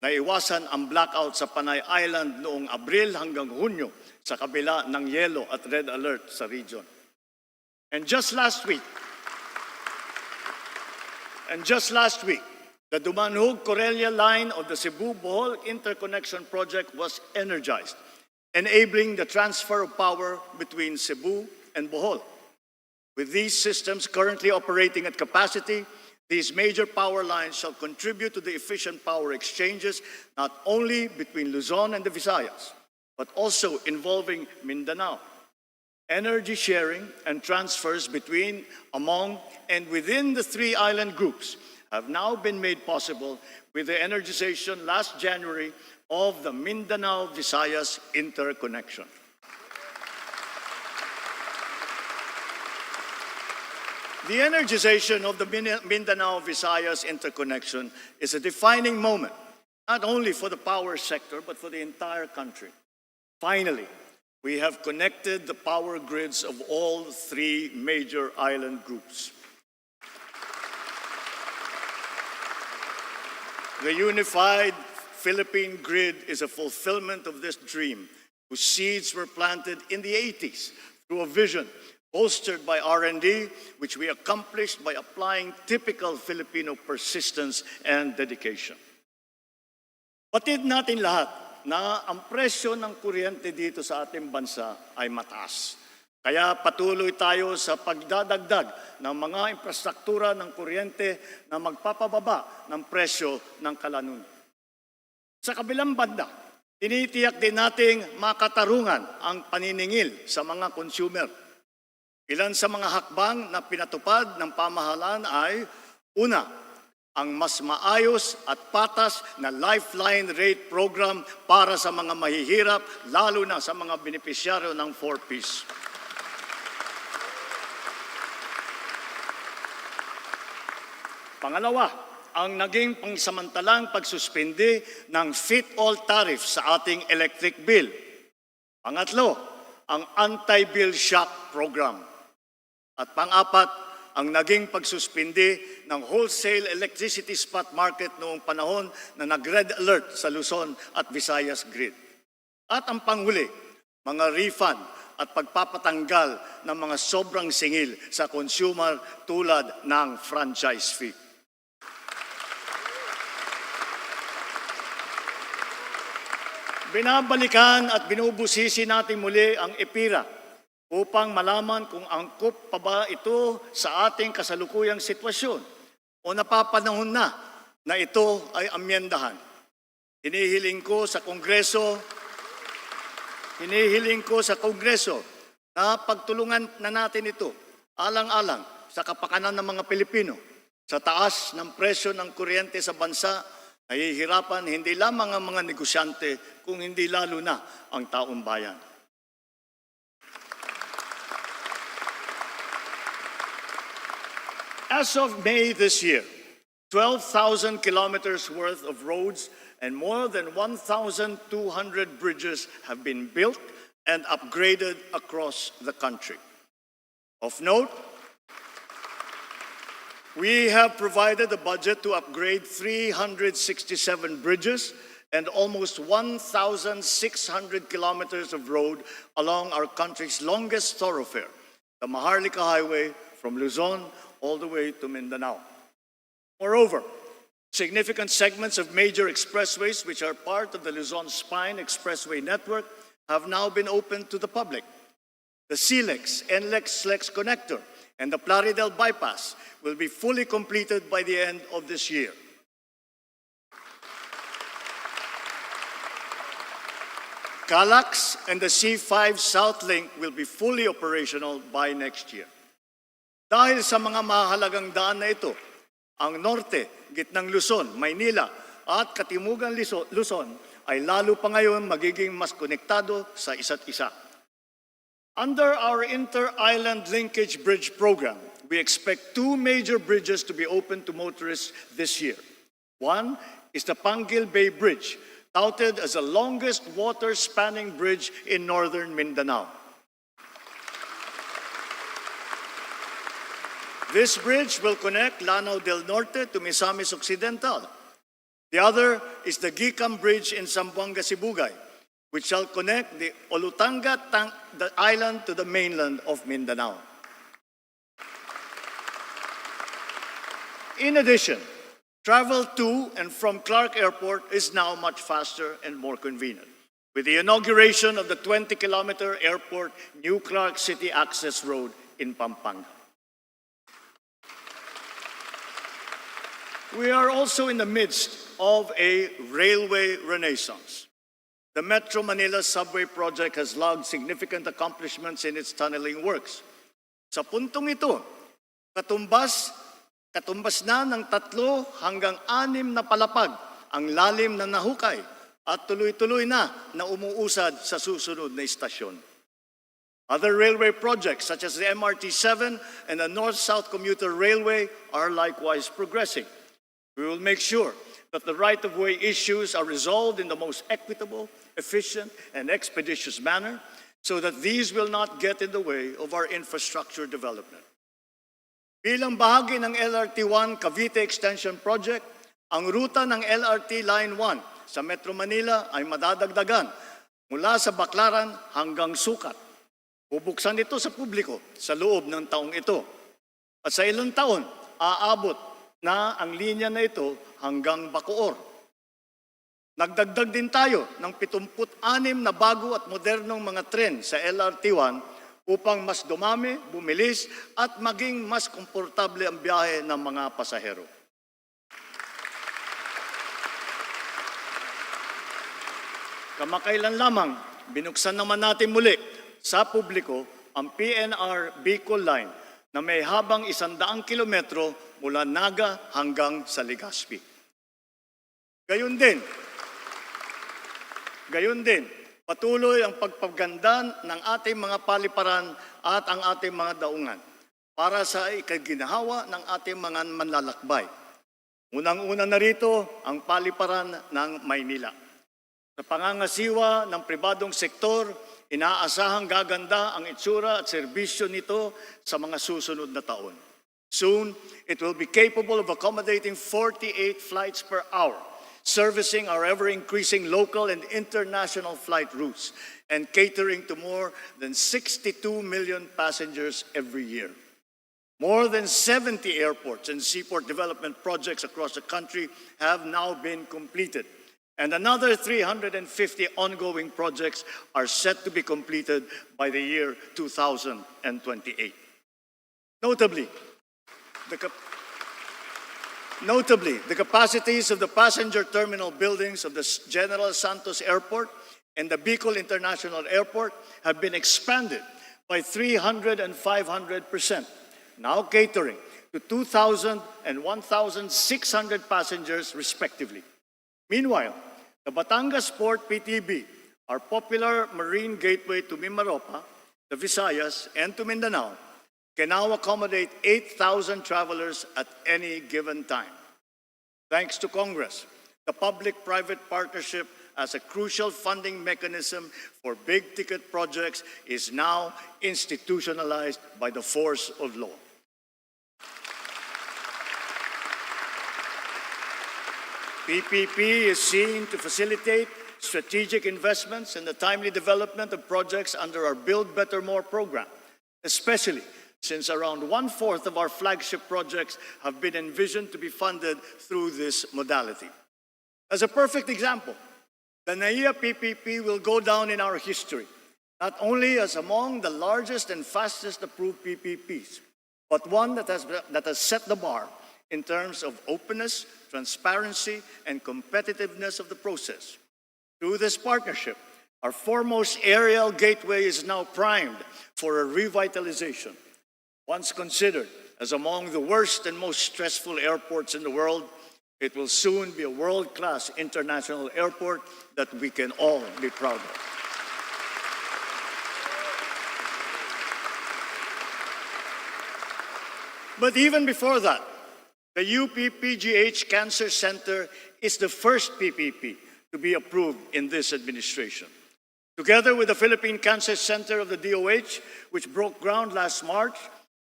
naiwasan ang blackout sa Panay Island noong Abril hanggang Hunyo sa kabila ng yellow at red alert sa region. And just last week, the Dumanhog-Corelia line of the Cebu-Bohol Interconnection Project was energized, enabling the transfer of power between Cebu and Bohol. With these systems currently operating at capacity, these major power lines shall contribute to the efficient power exchanges not only between Luzon and the Visayas, but also involving Mindanao. Energy sharing and transfers between, among, and within the three island groups have now been made possible with the energization last January of the Mindanao-Visayas interconnection. The energization of the Mindanao-Visayas interconnection is a defining moment, not only for the power sector, but for the entire country. Finally, we have connected the power grids of all three major island groups. The unified Philippine grid is a fulfillment of this dream, whose seeds were planted in the 80s through a vision bolstered by R&D, which we accomplished by applying typical Filipino persistence and dedication. Batid natin lahat na ang presyo ng kuryente dito sa ating bansa ay mataas. Kaya patuloy tayo sa pagdadagdag ng mga infrastruktura ng kuryente na magpapababa ng presyo ng kalanunan. Sa kabilang banda, tinitiyak din nating makatarungan ang paniningil sa mga consumer. Ilan sa mga hakbang na pinatupad ng pamahalaan ay, una, ang mas maayos at patas na lifeline rate program para sa mga mahihirap, lalo na sa mga benepisyaryo ng 4Ps. Pangalawa, ang naging pangsamantalang pagsuspindi ng fit-all tariff sa ating electric bill. Pangatlo, ang anti-bill shock program. At pang-apat, ang naging pagsuspindi ng wholesale electricity spot market noong panahon na nag-red alert sa Luzon at Visayas grid. At ang panghuli, mga refund at pagpapatanggal ng mga sobrang singil sa consumer tulad ng franchise fee. Binabalikan at binubusisi natin muli ang EPIRA upang malaman kung angkop pa ba ito sa ating kasalukuyang sitwasyon o napapanahon na ito ay amyendahan. Hinihiling ko sa Kongreso na pagtulungan na natin ito alang-alang sa kapakanan ng mga Pilipino. Sa taas ng presyo ng kuryente sa bansa, nahihirapan hindi lamang ang mga negosyante, kung hindi lalo na ang taong bayan. As of May this year, 12,000 kilometers worth of roads and more than 1,200 bridges have been built and upgraded across the country. Of note, we have provided a budget to upgrade 367 bridges and almost 1,600 kilometers of road along our country's longest thoroughfare, the Maharlika Highway from Luzon all the way to Mindanao. Moreover, significant segments of major expressways which are part of the Luzon Spine Expressway network have now been opened to the public. The SLEX-NLEX-SLEX connector and the Plaridel bypass will be fully completed by the end of this year. Calax and the C5 South Link will be fully operational by next year. Dahil sa mga mahalagang daan na ito, ang norte, gitnang Luzon, Maynila at katimugang Luzon ay lalo pa ngayon magiging mas konektado sa isa't isa. Under our Inter-Island Linkage Bridge Program, we expect two major bridges to be open to motorists this year. One is the Panguil Bay Bridge, touted as the longest water-spanning bridge in northern Mindanao. This bridge will connect Lanao del Norte to Misamis Occidental. The other is the Gicam Bridge in Zamboanga, Sibugay, which shall connect the Olutanga the island to the mainland of Mindanao. In addition, travel to and from Clark Airport is now much faster and more convenient, with the inauguration of the 20-kilometer airport New Clark City Access Road in Pampanga. We are also in the midst of a railway renaissance. The Metro Manila Subway Project has logged significant accomplishments in its tunneling works. Sa puntong ito, katumbas na ng 3 hanggang 6 na palapag ang lalim na nahukay at tuloy-tuloy na umuusad sa susunod na istasyon. Other railway projects such as the MRT-7 and the North-South Commuter Railway are likewise progressing. We will make sure that the right-of-way issues are resolved in the most equitable, efficient, and expeditious manner so that these will not get in the way of our infrastructure development. Bilang bahagi ng LRT-1 Cavite Extension Project, ang ruta ng LRT Line 1 sa Metro Manila ay madadagdagan mula sa Baclaran hanggang Sucat. Bubuksan ito sa publiko sa loob ng taong ito. At sa ilang taon, aabot na ang linya na ito hanggang Bacoor. Nagdagdag din tayo ng 76 na bago at modernong mga tren sa LRT-1 upang mas dumami, bumilis at maging mas komportable ang biyahe ng mga pasahero. Kamakailan lamang, binuksan naman natin muli sa publiko ang PNR Bicol Line na may habang 100 kilometro mula Naga hanggang sa Legazpi. Gayon din, patuloy ang pagpaganda ng ating mga paliparan at ang ating mga daungan para sa ikaginahawa ng ating mga manlalakbay. Unang-una na rito ang paliparan ng Maynila. Sa pangangasiwa ng pribadong sektor, inaasahang gaganda ang itsura at serbisyo nito sa mga susunod na taon. Soon, it will be capable of accommodating 48 flights per hour, servicing our ever-increasing local and international flight routes, and catering to more than 62 million passengers every year. More than 70 airports and seaport development projects across the country have now been completed, and another 350 ongoing projects are set to be completed by the year 2028. Notably, the capacities of the passenger terminal buildings of the General Santos Airport and the Bicol International Airport have been expanded by 300 and 500%, now catering to 2,000 and 1,600 passengers respectively. Meanwhile, the Batangas Port PTB, our popular marine gateway to Mimaropa, the Visayas, and to Mindanao, can now accommodate 8,000 travelers at any given time. Thanks to Congress, the public-private partnership as a crucial funding mechanism for big-ticket projects is now institutionalized by the force of law. PPP is seen to facilitate strategic investments and the timely development of projects under our Build Better More program, especially since around 1/4 of our flagship projects have been envisioned to be funded through this modality. As a perfect example, the NAIA PPP will go down in our history, not only as among the largest and fastest approved PPPs, but one that has set the bar in terms of openness, transparency, and competitiveness of the process. Through this partnership, Our foremost aerial gateway is now primed for a revitalization. Once considered as among the worst and most stressful airports in the world, it will soon be a world-class international airport that we can all be proud of. But even before that, the UP-PGH Cancer Center is the first PPP to be approved in this administration. Together with the Philippine Cancer Center of the DOH, which broke ground last March,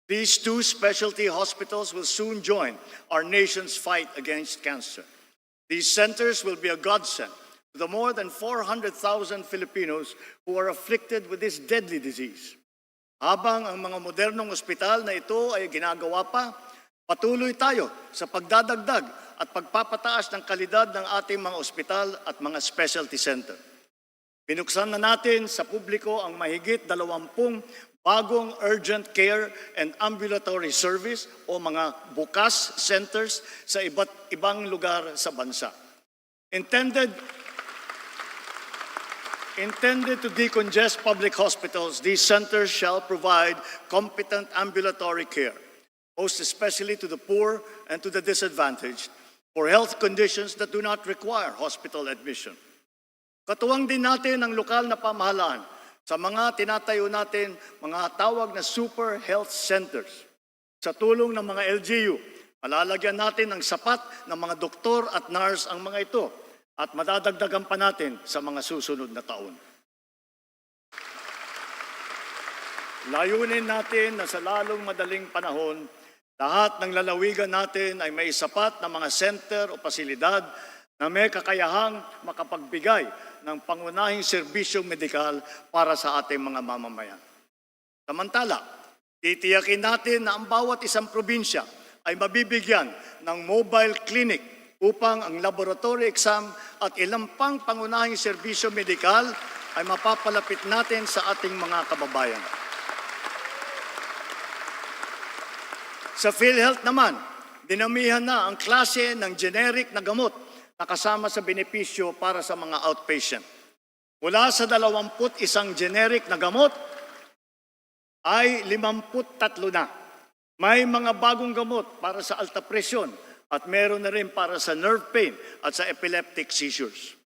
these two specialty hospitals will soon join our nation's fight against cancer. These centers will be a godsend to the more than 400,000 Filipinos who are afflicted with this deadly disease. Habang ang mga modernong ospital na ito ay ginagawa pa, patuloy tayo sa pagdadagdag at pagpapataas ng kalidad ng ating mga ospital at mga specialty center. Binuksan na natin sa publiko ang mahigit 20 bagong urgent care and ambulatory service o mga bukas centers sa iba't ibang lugar sa bansa. Intended to decongest public hospitals, these centers shall provide competent ambulatory care, most especially to the poor and to the disadvantaged, for health conditions that do not require hospital admission. Katuwang din natin ang lokal na pamahalaan sa mga tinatayo natin mga tawag na super health centers. Sa tulong ng mga LGU, malalagyan natin ng sapat na mga doktor at nurse ang mga ito at madadagdagan pa natin sa mga susunod na taon. Layunin natin na sa lalong madaling panahon, lahat ng lalawigan natin ay may sapat na mga center o pasilidad na may kakayahang makapagbigay ng pangunahing serbisyong medikal para sa ating mga mamamayan. Samantala, titiyakin natin na ang bawat isang probinsya ay mabibigyan ng mobile clinic upang ang laboratory exam at ilang pang pangunahing serbisyo medikal ay mapapalapit natin sa ating mga kababayan. Sa PhilHealth naman, dinamihan na ang klase ng generic na gamot na kasama sa benepisyo para sa mga outpatient. Mula sa 21 generic na gamot, ay 53 na. May mga bagong gamot para sa alta presyon at meron na rin para sa nerve pain at sa epileptic seizures.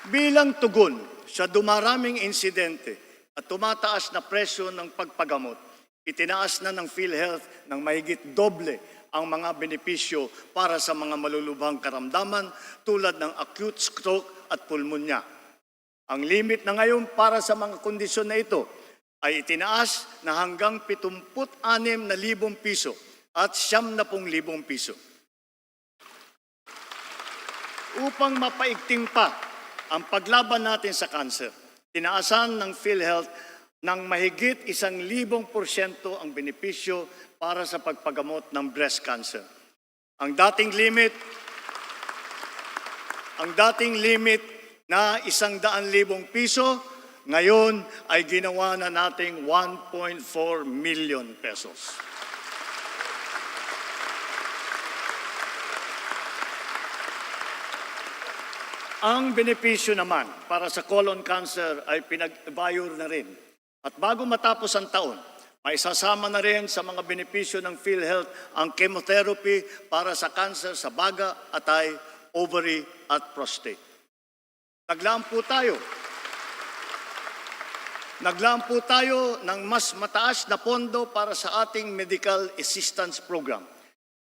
Bilang tugon sa dumaraming insidente at tumataas na presyo ng pagpagamot, itinaas na ng PhilHealth ng mahigit doble ang mga benepisyo para sa mga malulubhang karamdaman tulad ng acute stroke at pulmonya. Ang limit na ngayon para sa mga kondisyon na ito ay itinaas na hanggang 76,000 piso at 70,000 piso. Upang mapaigting pa ang paglaban natin sa kanser, tinaasan ng PhilHealth ng mahigit 1,000% ang benepisyo para sa pagpagamot ng breast cancer. Ang dating limit na 100,000 piso, ngayon ay ginawa na nating 1.4 million pesos. Ang benepisyo naman para sa colon cancer ay pinag-evaluate na rin. At bago matapos ang taon, may sasama na rin sa mga benepisyo ng PhilHealth ang chemotherapy para sa cancer sa baga, atay, ovary at prostate. Naglaan po tayo ng mas mataas na pondo para sa ating medical assistance program.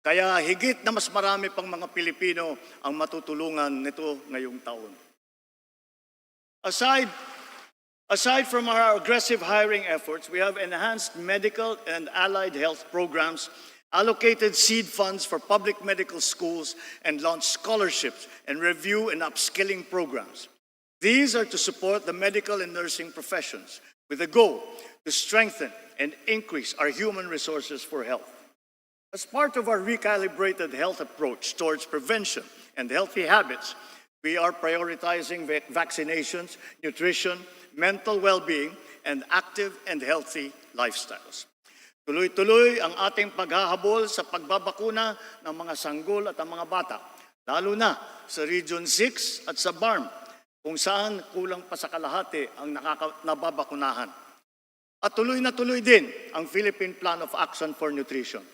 Kaya higit na mas marami pang mga Pilipino ang matutulungan nito ngayong taon. Aside from our aggressive hiring efforts, we have enhanced medical and allied health programs, allocated seed funds for public medical schools, and launched scholarships and review and upskilling programs. These are to support the medical and nursing professions with a goal to strengthen and increase our human resources for health. As part of our recalibrated health approach towards prevention and healthy habits, we are prioritizing vaccinations, nutrition, mental well-being, and active and healthy lifestyles. Tuloy-tuloy ang ating paghahabol sa pagbabakuna ng mga sanggol at ang mga bata lalo na sa Region 6 at sa BARM, kung saan kulang pa sa kalahati ang nababakunahan. At tuloy na tuloy din ang Philippine Plan of Action for Nutrition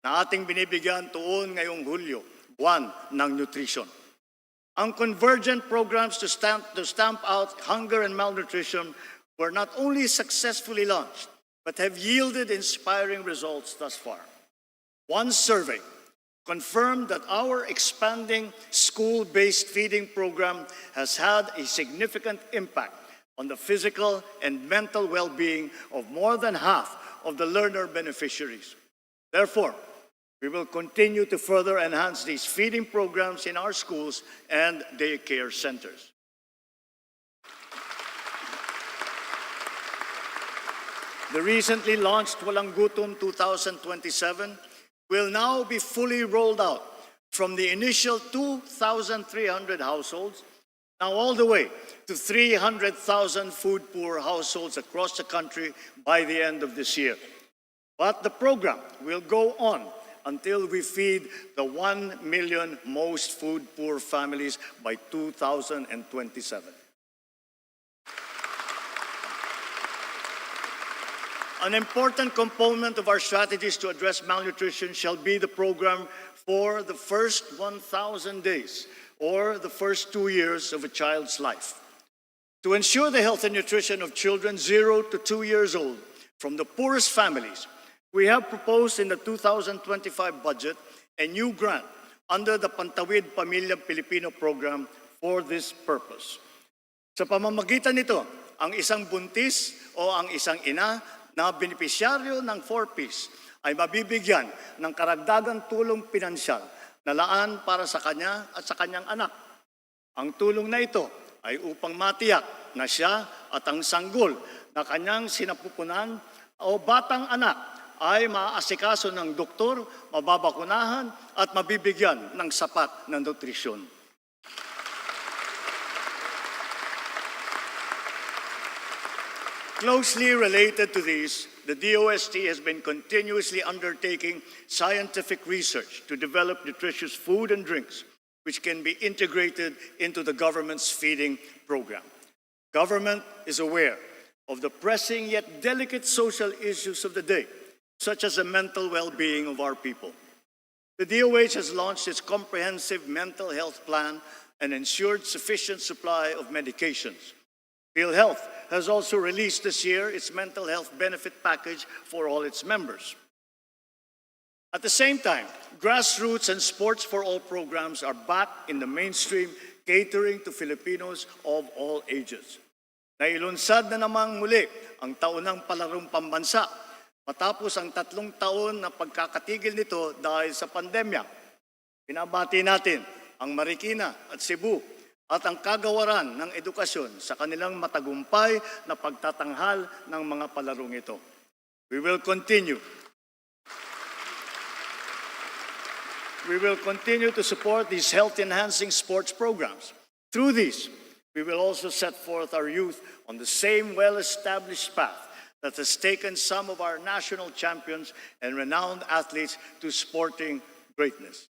na ating binibigyan tuon ngayong Hulyo, buwan ng nutrition. Ang convergent programs to stamp out hunger and malnutrition were not only successfully launched, but have yielded inspiring results thus far. One survey confirmed that our expanding school-based feeding program has had a significant impact on the physical and mental well-being of more than half of the learner beneficiaries. Therefore, we will continue to further enhance these feeding programs in our schools and daycare centers. The recently launched Walang Gutom 2027 will now be fully rolled out from the initial 2,300 households now all the way to 300,000 food-poor households across the country by the end of this year. But the program will go on until we feed the 1 million most food-poor families by 2027. An important component of our strategies to address malnutrition shall be the program for the first 1,000 days, or the first 2 years of a child's life. To ensure the health and nutrition of children 0 to 2 years old from the poorest families, we have proposed in the 2025 budget a new grant under the Pantawid Pamilyang Pilipino program for this purpose. Sa pamamagitan nito, ang isang buntis o ang isang ina na benepisyaryo ng 4Ps ay mabibigyan ng karagdagang tulong pinansyal na laan para sa kanya at sa kanyang anak. Ang tulong na ito ay upang matiyak na siya at ang sanggol na kanyang sinapupunan o batang anak ay maaasikaso ng doktor, mababakunahan at mabibigyan ng sapat na nutrisyon. Closely related to these, the DOST has been continuously undertaking scientific research to develop nutritious food and drinks which can be integrated into the government's feeding program. Government is aware of the pressing yet delicate social issues of the day, such as the mental well-being of our people. The DOH has launched its comprehensive mental health plan and ensured sufficient supply of medications. PhilHealth has also released this year its mental health benefit package for all its members. At the same time, grassroots and sports for all programs are back in the mainstream, catering to Filipinos of all ages. Nailunsad na namang muli ang taunang palarong pambansa matapos ang 3 taon na pagkakatigil nito dahil sa pandemya. Pinabati natin ang Marikina at Cebu at ang kagawaran ng edukasyon sa kanilang matagumpay na pagtatanghal ng mga palarong ito. We will continue to support these health-enhancing sports programs. Through these, we will also set forth our youth on the same well-established path that has taken some of our national champions and renowned athletes to sporting greatness.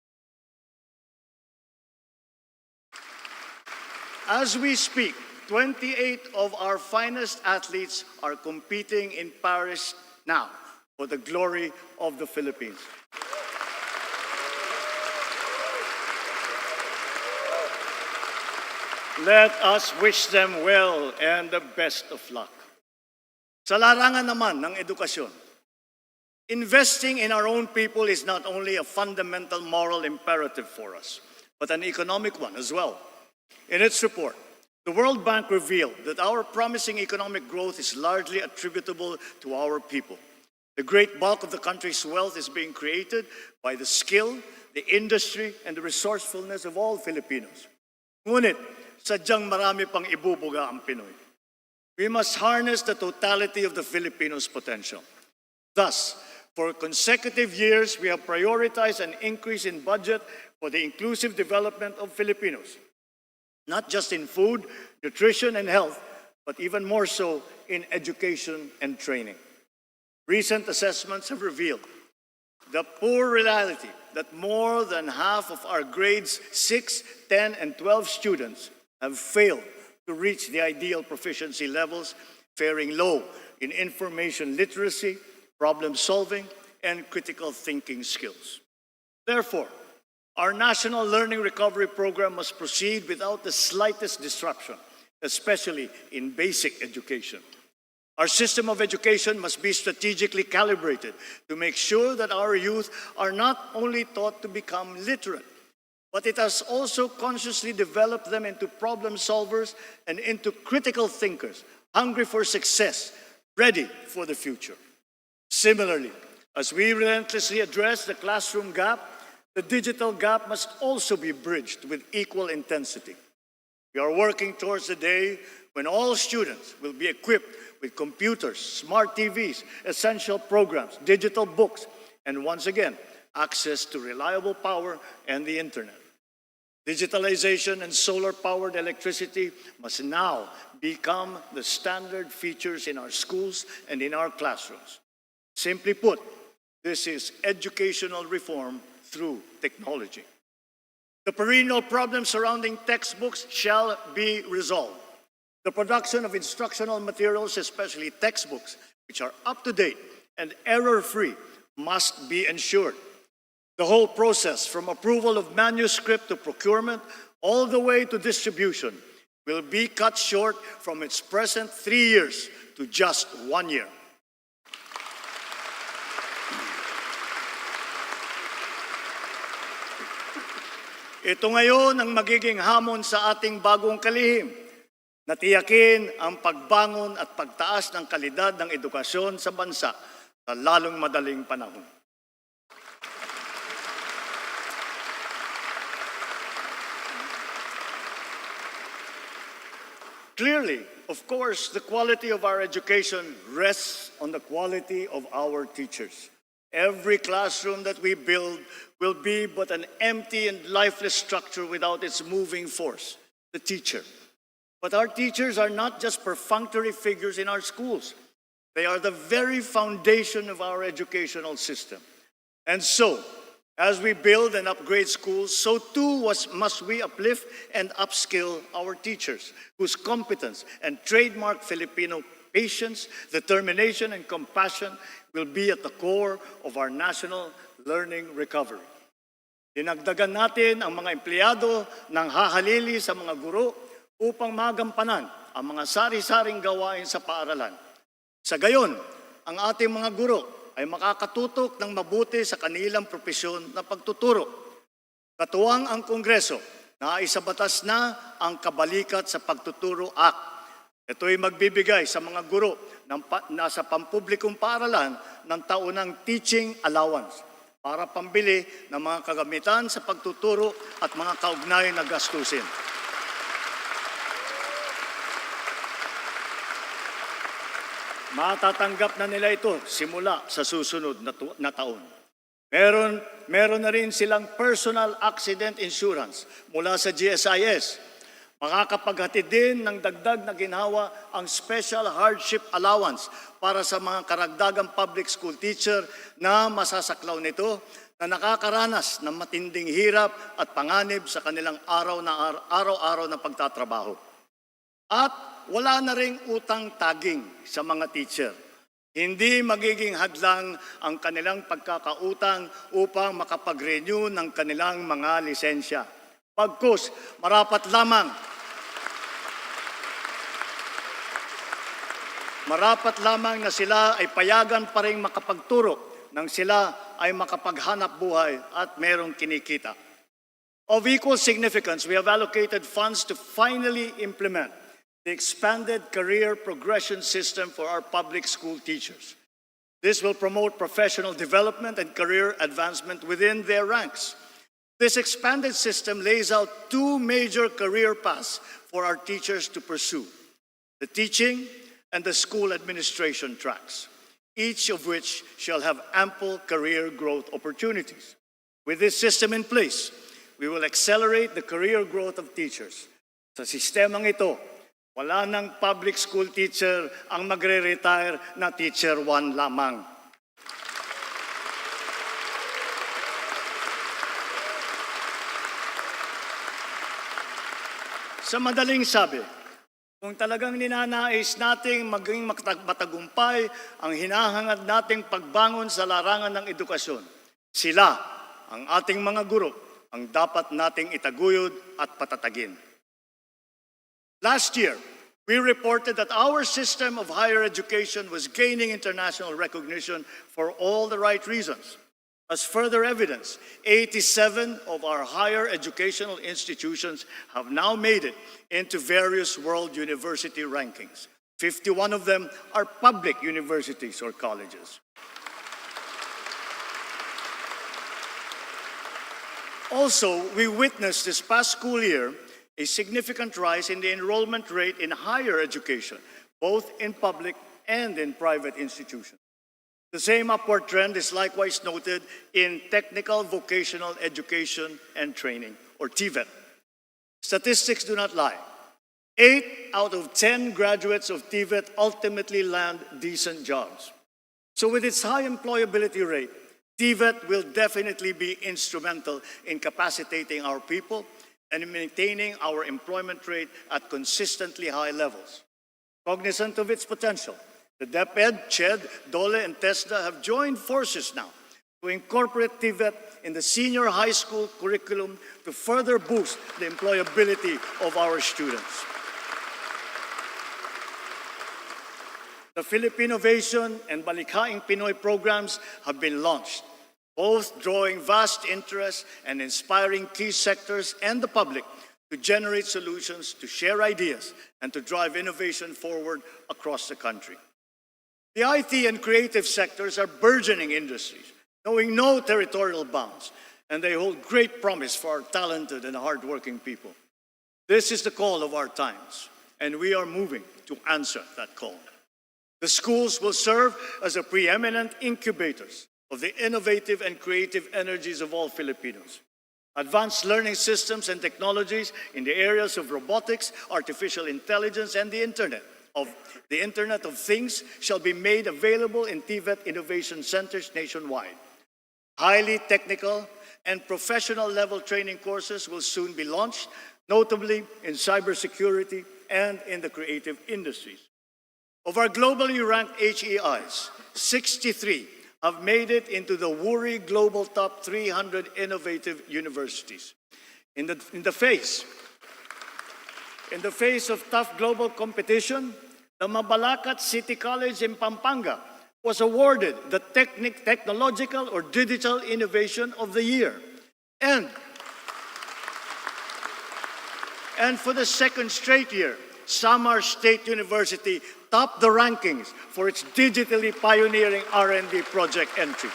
As we speak, 28 of our finest athletes are competing in Paris now for the glory of the Philippines. Let us wish them well and the best of luck. Sa larangan naman ng edukasyon, investing in our own people is not only a fundamental moral imperative for us, but an economic one as well. In its report, the World Bank revealed that our promising economic growth is largely attributable to our people. The great bulk of the country's wealth is being created by the skill, the industry, and the resourcefulness of all Filipinos. Ngunit, sadyang marami pang ibubuga ang Pinoy. We must harness the totality of the Filipinos' potential. Thus, for consecutive years, we have prioritized an increase in budget for the inclusive development of Filipinos, not just in food, nutrition, and health, but even more so in education and training. Recent assessments have revealed The poor reality that more than half of our grades 6, 10, and 12 students have failed to reach the ideal proficiency levels, faring low in information literacy, problem solving, and critical thinking skills. Therefore, our National Learning Recovery Program must proceed without the slightest disruption, especially in basic education. Our system of education must be strategically calibrated to make sure that our youth are not only taught to become literate, but it has also consciously developed them into problem solvers and into critical thinkers, hungry for success, ready for the future. Similarly, as we relentlessly address the classroom gap, the digital gap must also be bridged with equal intensity. We are working towards the day when all students will be equipped with computers, smart TVs, essential programs, digital books, and once again, access to reliable power and the internet. Digitalization and solar-powered electricity must now become the standard features in our schools and in our classrooms. Simply put, this is educational reform through technology. The perennial problems surrounding textbooks shall be resolved. The production of instructional materials, especially textbooks, which are up-to-date and error-free, must be ensured. The whole process, from approval of manuscript to procurement, all the way to distribution, will be cut short from its present 3 years to just 1 year. Ito ngayon ang magiging hamon sa ating bagong kalihim, na tiyakin ang pagbangon at pagtaas ng kalidad ng edukasyon sa bansa sa lalong madaling panahon. Clearly, of course, the quality of our education rests on the quality of our teachers. Every classroom that we build will be but an empty and lifeless structure without its moving force, the teacher. But our teachers are not just perfunctory figures in our schools. They are the very foundation of our educational system. And so, as we build and upgrade schools, so too must we uplift and upskill our teachers, whose competence and trademark Filipino patience, determination, and compassion will be at the core of our national learning recovery. Dinagdagan natin ang mga empleyado ng hahalili sa mga guro upang magampanan ang mga sari-saring gawain sa paaralan. Sa gayon, ang ating mga guro ay makakatutok ng mabuti sa kanilang propesyon na pagtuturo. Katuwang ang Kongreso na isabatas na ang Kabalikat sa Pagtuturo Act. Ito ay magbibigay sa mga guro nasa pampublikong paaralan ng taunang teaching allowance para pambili ng mga kagamitan sa pagtuturo at mga kaugnay na gastusin. Matatanggap na nila ito simula sa susunod na taon. Meron na rin silang personal accident insurance mula sa GSIS. Makakapaghatid din ng dagdag na ginhawa ang special hardship allowance para sa mga karagdagang public school teacher na masasaklaw nito na nakakaranas ng matinding hirap at panganib sa kanilang araw-araw na pagtatrabaho. At wala na ring utang taging sa mga teacher. Hindi magiging hadlang ang kanilang pagkakautang upang makapag-renew ng kanilang mga lisensya. Pagkus, marapat lamang na sila ay payagan pa rin makapagturo nang sila ay makapaghanap buhay at merong kinikita. Of equal significance, we have allocated funds to finally implement the expanded career progression system for our public school teachers. This will promote professional development and career advancement within their ranks. This expanded system lays out 2 major career paths for our teachers to pursue: the teaching and the school administration tracks, each of which shall have ample career growth opportunities. With this system in place, we will accelerate the career growth of teachers. Sa sistemang ito, wala nang public school teacher ang magre-retire na teacher 1 lamang. Sa madaling sabi, kung talagang ninanais nating maging matagumpay ang hinahangad nating pagbangon sa larangan ng edukasyon, sila, ang ating mga guro, ang dapat nating itaguyod at patatagin. Last year, we reported that our system of higher education was gaining international recognition for all the right reasons. As further evidence, 87 of our higher educational institutions have now made it into various world university rankings. 51 of them are public universities or colleges. Also, we witnessed this past school year a significant rise in the enrollment rate in higher education, both in public and in private institutions. The same upward trend is likewise noted in technical vocational education and training, or TVET. Statistics do not lie. 8 out of 10 graduates of TVET ultimately land decent jobs. So with its high employability rate, TVET will definitely be instrumental in capacitating our people and in maintaining our employment rate at consistently high levels. Cognizant of its potential, the DepEd, CHED, DOLE, and TESDA have joined forces now to incorporate TVET in the senior high school curriculum to further boost the employability of our students. The Philippinovation and Balikhaing Pinoy programs have been launched, both drawing vast interest and inspiring key sectors and the public to generate solutions, to share ideas, and to drive innovation forward across the country. The IT and creative sectors are burgeoning industries, knowing no territorial bounds, and they hold great promise for our talented and hardworking people. This is the call of our times, and we are moving to answer that call. The schools will serve as a preeminent incubators of the innovative and creative energies of all Filipinos. Advanced learning systems and technologies in the areas of robotics, artificial intelligence, and the Internet of Things shall be made available in TVET Innovation Centers nationwide. Highly technical and professional level training courses will soon be launched, notably in cybersecurity and in the creative industries. Of our globally ranked HEIs, 63 have made it into the WURI Global Top 300 Innovative Universities. In the face of tough global competition, the Mabalacat City College in Pampanga was awarded the Technological or Digital Innovation of the Year. And for the second straight year, Samar State University topped the rankings for its digitally pioneering R&D project entries.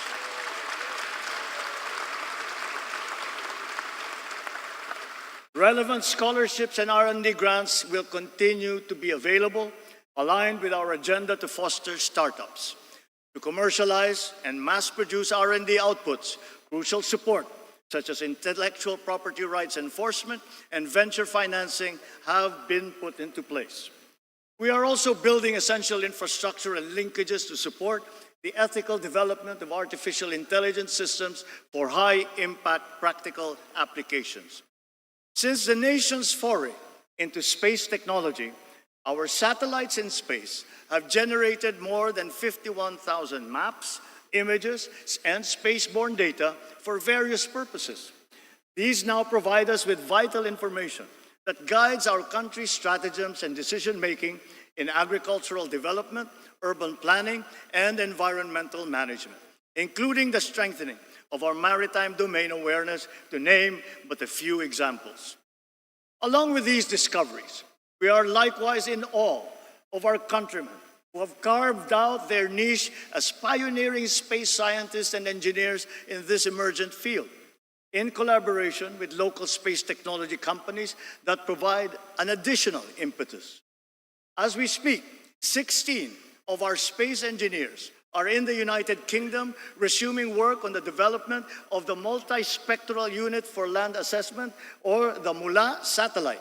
Relevant scholarships and R&D grants will continue to be available, aligned with our agenda to foster startups. To commercialize and mass-produce R&D outputs, crucial support, such as intellectual property rights enforcement and venture financing, have been put into place. We are also building essential infrastructure and linkages to support the ethical development of artificial intelligence systems for high-impact practical applications. Since the nation's foray into space technology, our satellites in space have generated more than 51,000 maps, images, and spaceborne data for various purposes. These now provide us with vital information that guides our country's stratagems and decision-making in agricultural development, urban planning, and environmental management, including the strengthening of our maritime domain awareness, to name but a few examples. Along with these discoveries, we are likewise in awe of our countrymen who have carved out their niche as pioneering space scientists and engineers in this emergent field, in collaboration with local space technology companies that provide an additional impetus. As we speak, 16 of our space engineers are in the United Kingdom, resuming work on the development of the Multispectral Unit for Land Assessment, or the MULA satellite.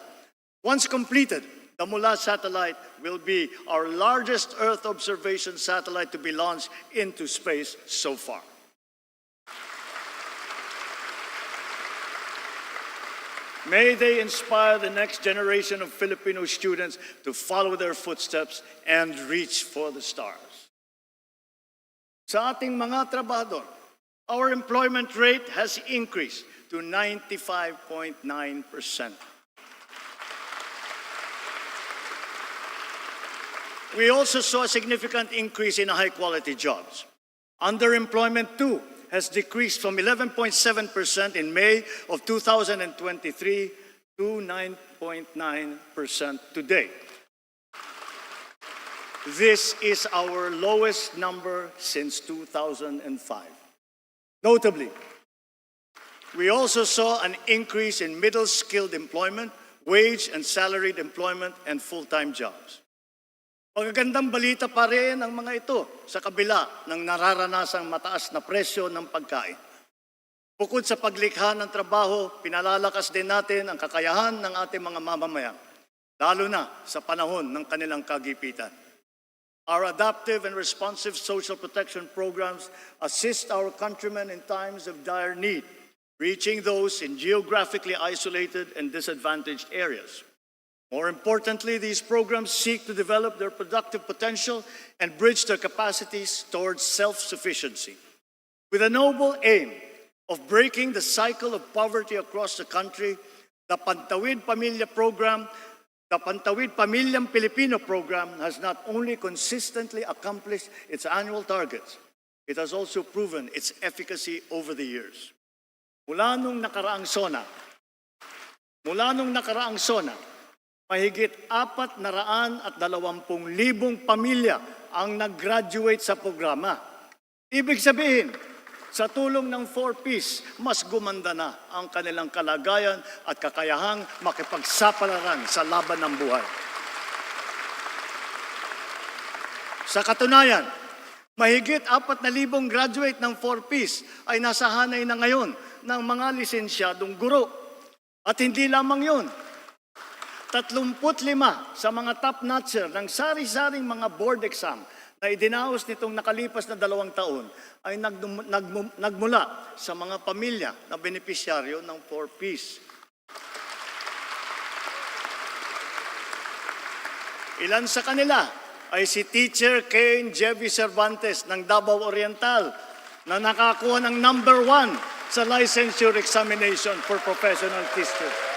Once completed, the MULA satellite will be our largest Earth observation satellite to be launched into space so far. May they inspire the next generation of Filipino students to follow their footsteps and reach for the stars. Sa ating mga trabahador, our employment rate has increased to 95.9%. We also saw a significant increase in high-quality jobs. Underemployment, too, has decreased from 11.7% in May of 2023 to 9.9% today. This is our lowest number since 2005. Notably, we also saw an increase in middle-skilled employment, wage and salaried employment, and full-time jobs. Magagandang balita pa rin ang mga ito sa kabila ng nararanasang mataas na presyo ng pagkain. Bukod sa paglikha ng trabaho, pinalalakas din natin ang kakayahan ng ating mga mamamayan, lalo na sa panahon ng kanilang kagipitan. Our adaptive and responsive social protection programs assist our countrymen in times of dire need, reaching those in geographically isolated and disadvantaged areas. More importantly, these programs seek to develop their productive potential and bridge their capacities towards self-sufficiency. With a noble aim of breaking the cycle of poverty across the country, the Pantawid Pamilyang Pilipino program has not only consistently accomplished its annual targets, it has also proven its efficacy over the years. Mula nung nakaraang SONA, mahigit 420,000 pamilya ang nag-graduate sa programa. Ibig sabihin, sa tulong ng 4Ps, mas gumanda na ang kanilang kalagayan at kakayahang makipagsapalaran sa laban ng buhay. Sa katunayan, mahigit 4,000 graduate ng 4Ps ay nasa hanay na ngayon ng mga lisensyadong guro. At hindi lamang yun, 35 sa mga top-notcher ng sari-saring mga board exam na idinaos nitong nakalipas na 2 taon ay nagmula sa mga pamilya na benepisyaryo ng 4Ps. Ilan sa kanila ay si Teacher Kane Jevy Cervantes ng Davao Oriental na nakakuha ng number 1 sa licensure examination for professional teachers.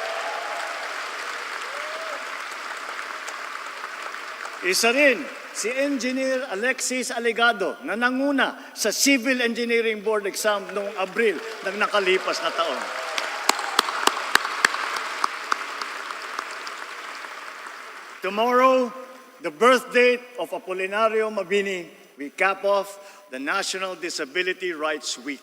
Isa rin si Engineer Alexis Aligado na nanguna sa Civil Engineering Board exam noong Abril ng nakalipas na taon. Tomorrow, the birth date of Apolinario Mabini, we cap off the National Disability Rights Week.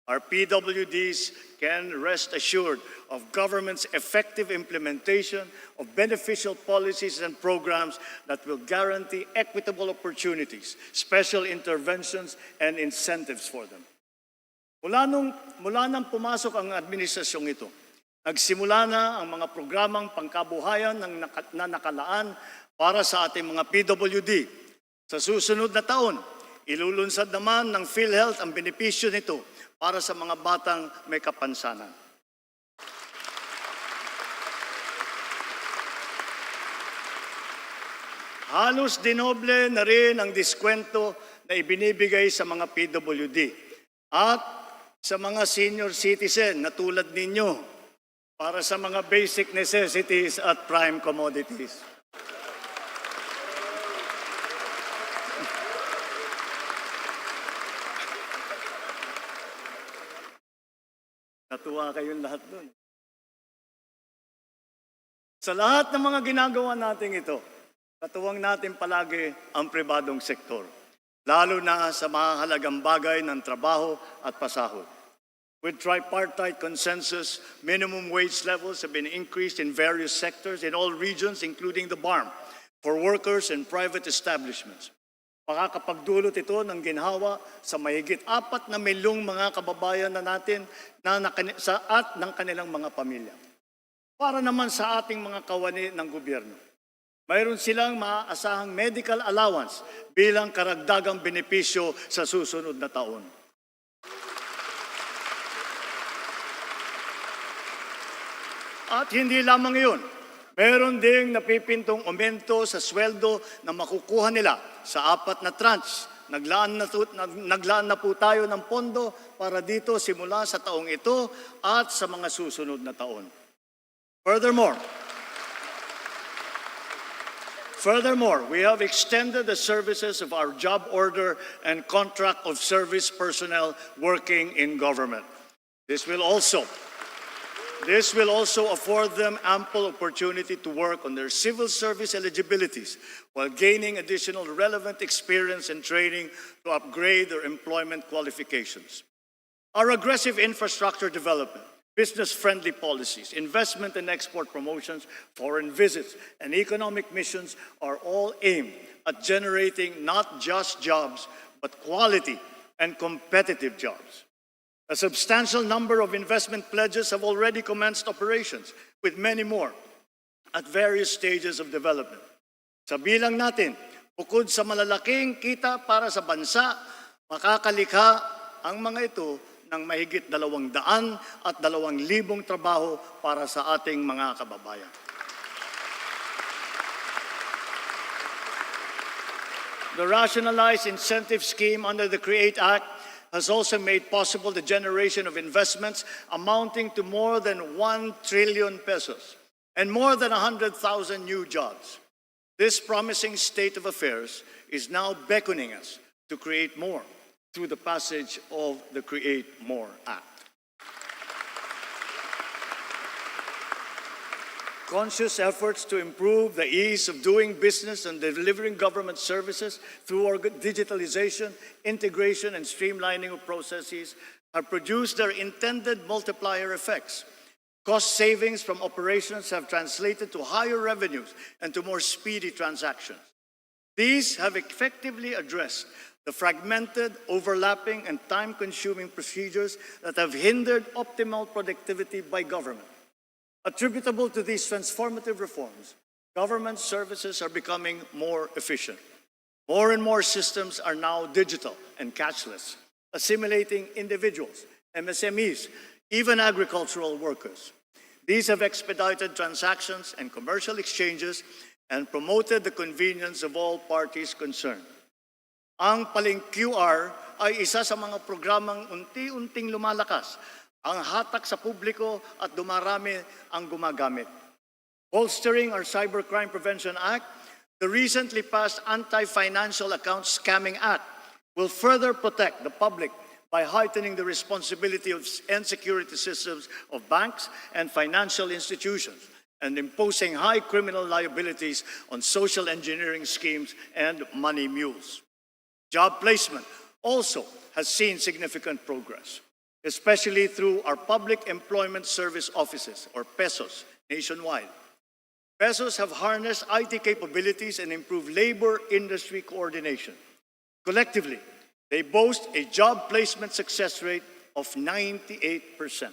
Our PWDs can rest assured of government's effective implementation of beneficial policies and programs that will guarantee equitable opportunities, special interventions, and incentives for them. Mula nang pumasok ang administrasyong ito, nagsimula na ang mga programang pangkabuhayan na nakalaan para sa ating mga PWD. Sa susunod na taon, ilulunsad naman ng PhilHealth ang benepisyo nito para sa mga batang may kapansanan. Halos dinoble na rin ang diskwento na ibinibigay sa mga PWD at sa mga senior citizen na tulad ninyo para sa mga basic necessities at prime commodities. Natuwa kayong lahat doon. Sa lahat ng mga ginagawa natin ito, katuwang natin palagi ang pribadong sektor, lalo na sa mahalagang bagay ng trabaho at pasahod. With tripartite consensus, minimum wage levels have been increased in various sectors in all regions, including the BARM, for workers and private establishments. Makakapagdulot ito ng ginhawa sa mahigit 4 na milyong mga kababayan na natin at ng kanilang mga pamilya. Para naman sa ating mga kawani ng gobyerno, mayroon silang maaasahang medical allowance bilang karagdagang benepisyo sa susunod na taon. At hindi lamang iyon, meron ding napipintong aumento sa sweldo na makukuha nila sa 4 na tranche. Naglaan na po tayo ng pondo para dito simula sa taong ito at sa mga susunod na taon. Furthermore, we have extended the services of our job order and contract of service personnel working in government. This will also afford them ample opportunity to work on their civil service eligibilities while gaining additional relevant experience and training to upgrade their employment qualifications. Our aggressive infrastructure development, business-friendly policies, investment and export promotions, foreign visits, and economic missions are all aimed at generating not just jobs, but quality and competitive jobs. A substantial number of investment pledges have already commenced operations, with many more at various stages of development. Sa bilang natin, bukod sa malalaking kita para sa bansa, makakalikha ang mga ito ng mahigit 200,000 at 2,000 trabaho para sa ating mga kababayan. The rationalized incentive scheme under the CREATE Act has also made possible the generation of investments amounting to more than 1 trillion pesos and more than 100,000 new jobs. This promising state of affairs is now beckoning us to create more through the passage of the Create More Act. Conscious efforts to improve the ease of doing business and delivering government services through digitalization, integration, and streamlining of processes have produced their intended multiplier effects. Cost savings from operations have translated to higher revenues and to more speedy transactions. These have effectively addressed the fragmented, overlapping, and time-consuming procedures that have hindered optimal productivity by government. Attributable to these transformative reforms, government services are becoming more efficient. More and more systems are now digital and cashless, assimilating individuals, MSMEs, even agricultural workers. These have expedited transactions and commercial exchanges and promoted the convenience of all parties concerned. Ang paling QR ay isa sa mga programang unti-unting lumalakas, ang hatak sa publiko at dumarami ang gumagamit. Bolstering our Cybercrime Prevention Act, the recently passed Anti-Financial Account Scamming Act will further protect the public by heightening the responsibility and security systems of banks and financial institutions and imposing high criminal liabilities on social engineering schemes and money mules. Job placement also has seen significant progress, especially through our Public Employment Service Offices, or PESOs, nationwide. PESOs have harnessed IT capabilities and improved labor industry coordination. Collectively, they boast a job placement success rate of 98%.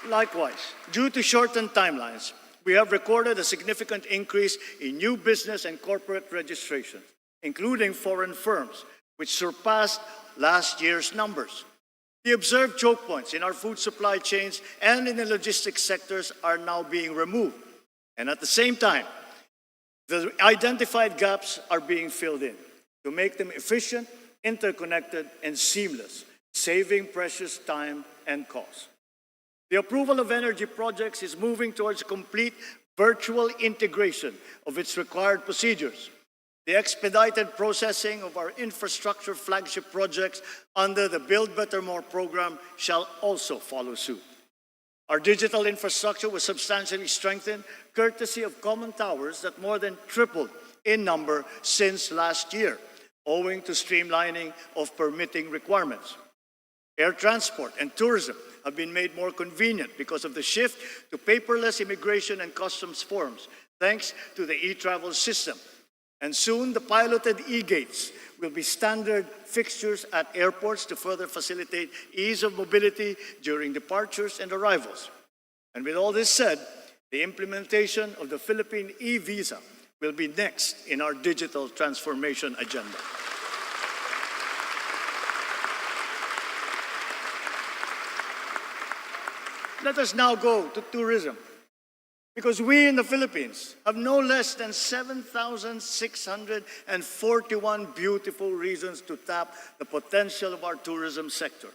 Likewise, due to shortened timelines, we have recorded a significant increase in new business and corporate registrations, including foreign firms, which surpassed last year's numbers. The observed choke points in our food supply chains and in the logistics sectors are now being removed. And at the same time, the identified gaps are being filled in to make them efficient, interconnected, and seamless, saving precious time and cost. The approval of energy projects is moving towards complete virtual integration of its required procedures. The expedited processing of our infrastructure flagship projects under the Build Better More program shall also follow suit. Our digital infrastructure was substantially strengthened courtesy of common towers that more than tripled in number since last year, owing to streamlining of permitting requirements. Air transport and tourism have been made more convenient because of the shift to paperless immigration and customs forms, thanks to the e-travel system. And soon, the piloted e-gates will be standard fixtures at airports to further facilitate ease of mobility during departures and arrivals. And with all this said, the implementation of the Philippine e-visa will be next in our digital transformation agenda. Let us now go to tourism. Because we in the Philippines have no less than 7,641 beautiful reasons to tap the potential of our tourism sector,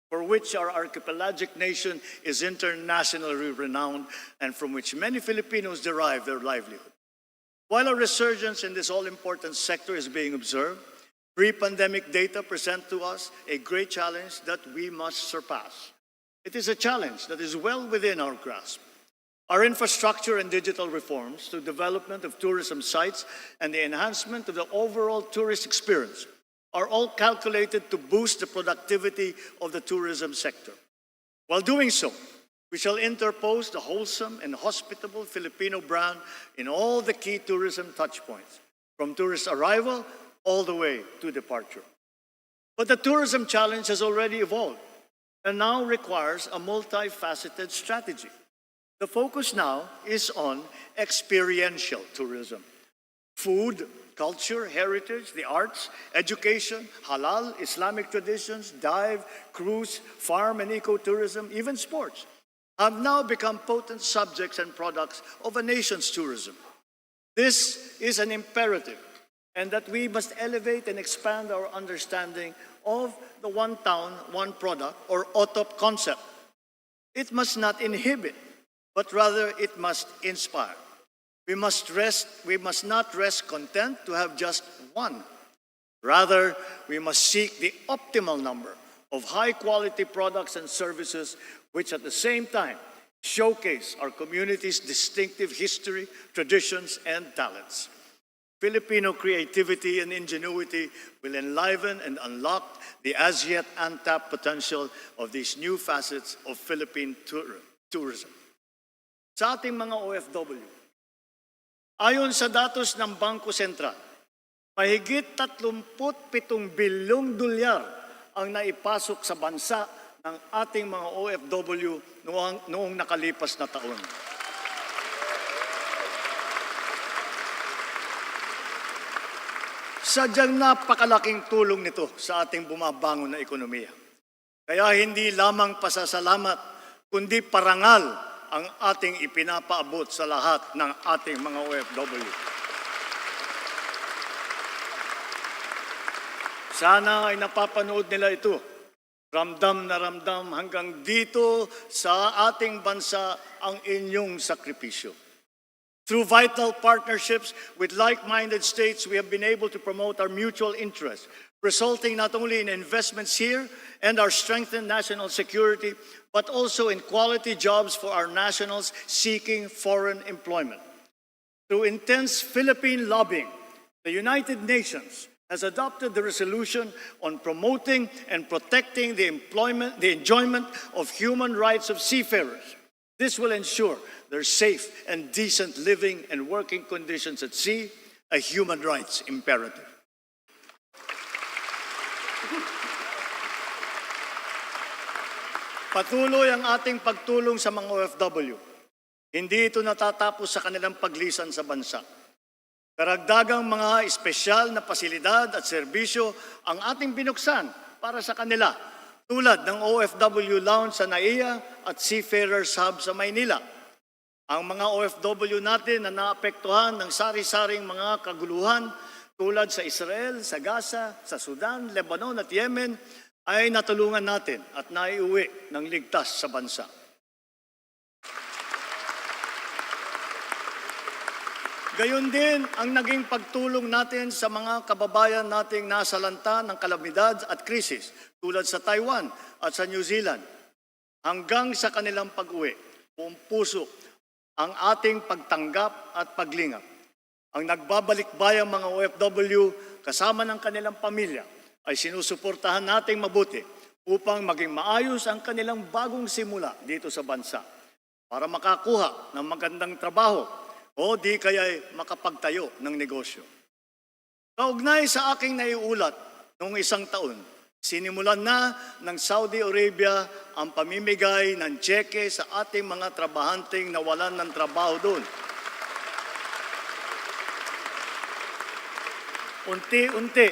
for which our archipelagic nation is internationally renowned and from which many Filipinos derive their livelihood. While a resurgence in this all-important sector is being observed, pre-pandemic data present to us a great challenge that we must surpass. It is a challenge that is well within our grasp. Our infrastructure and digital reforms to development of tourism sites and the enhancement of the overall tourist experience are all calculated to boost the productivity of the tourism sector. While doing so, we shall interpose the wholesome and hospitable Filipino brand in all the key tourism touchpoints, from tourist arrival all the way to departure. But the tourism challenge has already evolved and now requires a multifaceted strategy. The focus now is on experiential tourism. Food, culture, heritage, the arts, education, halal, Islamic traditions, dive, cruise, farm and ecotourism, even sports, have now become potent subjects and products of a nation's tourism. This is an imperative, and that we must elevate and expand our understanding of the one town, one product, or OTOP concept. It must not inhibit, but rather it must inspire. We must not rest content to have just one. Rather, we must seek the optimal number of high-quality products and services which at the same time showcase our community's distinctive history, traditions, and talents. Filipino creativity and ingenuity will enliven and unlock the as-yet untapped potential of these new facets of Philippine tourism. Sa ating mga OFW, ayon sa datos ng Bangko Sentral, mahigit 37 bilyong dolyar ang naipasok sa bansa ng ating mga OFW noong nakalipas na taon. Sadyang napakalaking tulong nito sa ating bumabangon na ekonomiya. Kaya hindi lamang pasasalamat, kundi parangal ang ating ipinapaabot sa lahat ng ating mga OFW. Sana ay napapanood nila ito. Ramdam na ramdam hanggang dito sa ating bansa ang inyong sakripisyo. Through vital partnerships with like-minded states, we have been able to promote our mutual interests, resulting not only in investments here and our strengthened national security, but also in quality jobs for our nationals seeking foreign employment. Through intense Philippine lobbying, the United Nations has adopted the resolution on promoting and protecting the enjoyment of human rights of seafarers. This will ensure their safe and decent living and working conditions at sea, a human rights imperative. Patuloy ang ating pagtulong sa mga OFW. Hindi ito natatapos sa kanilang paglisan sa bansa. Karagdagang mga espesyal na pasilidad at serbisyo ang ating binuksan para sa kanila, tulad ng OFW Lounge sa NAIA at Seafarers Hub sa Maynila. Ang mga OFW natin na naapektuhan ng sari-saring mga kaguluhan tulad sa Israel, sa Gaza, sa Sudan, Lebanon at Yemen ay natulungan natin at naiuwi ng ligtas sa bansa. Gayon din ang naging pagtulong natin sa mga kababayan nating nasalanta ng kalamidad at krisis tulad sa Taiwan at sa New Zealand. Hanggang sa kanilang pag-uwi, buong puso ang ating pagtanggap at paglingap. Ang nagbabalik-bayang mga OFW kasama ng kanilang pamilya ay sinusuportahan nating mabuti upang maging maayos ang kanilang bagong simula dito sa bansa para makakuha ng magandang trabaho o di kaya'y makapagtayo ng negosyo. Kaugnay sa aking naiulat noong isang taon, sinimulan na ng Saudi Arabia ang pamimigay ng tseke sa ating mga trabahanteng nawalan ng trabaho doon. Unti-unti,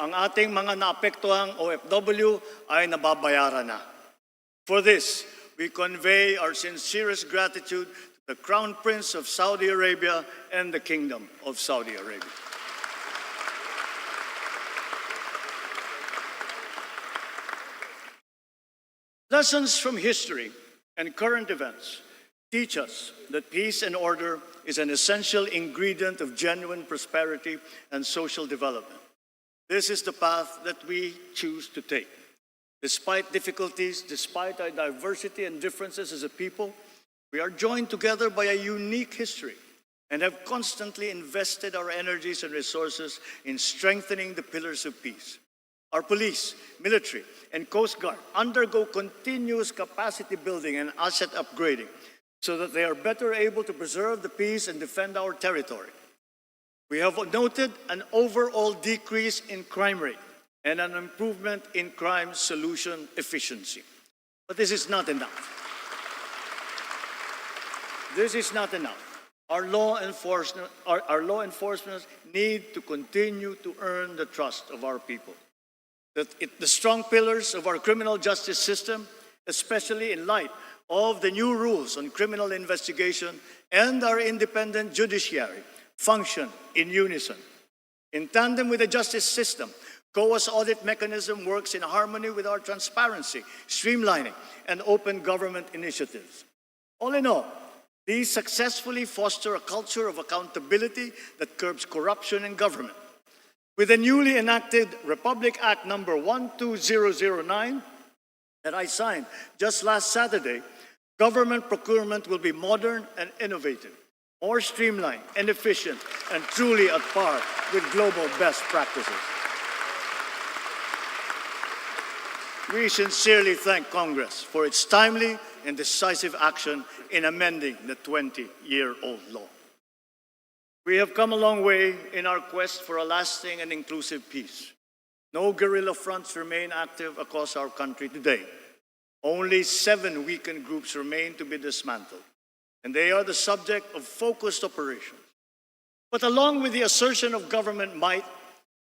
ang ating mga naapektuhang OFW ay nababayaran na. For this, we convey our sincerest gratitude to the Crown Prince of Saudi Arabia and the Kingdom of Saudi Arabia. Lessons from history and current events teach us that peace and order is an essential ingredient of genuine prosperity and social development. This is the path that we choose to take. Despite difficulties, despite our diversity and differences as a people, we are joined together by a unique history and have constantly invested our energies and resources in strengthening the pillars of peace. Our police, military, and Coast Guard undergo continuous capacity building and asset upgrading so that they are better able to preserve the peace and defend our territory. We have noted an overall decrease in crime rate and an improvement in crime solution efficiency. But this is not enough. This is not enough. Our law enforcement need to continue to earn the trust of our people. The strong pillars of our criminal justice system, especially in light of the new rules on criminal investigation and our independent judiciary, function in unison. In tandem with the justice system, COA's audit mechanism works in harmony with our transparency, streamlining, and open government initiatives. All in all, these successfully foster a culture of accountability that curbs corruption in government. With the newly enacted Republic Act number 12009 that I signed just last Saturday, government procurement will be modern and innovative, more streamlined and efficient, and truly at par with global best practices. We sincerely thank Congress for its timely and decisive action in amending the 20-year-old law. We have come a long way in our quest for a lasting and inclusive peace. No guerrilla fronts remain active across our country today. Only 7 weakened groups remain to be dismantled, and they are the subject of focused operations. But along with the assertion of government might,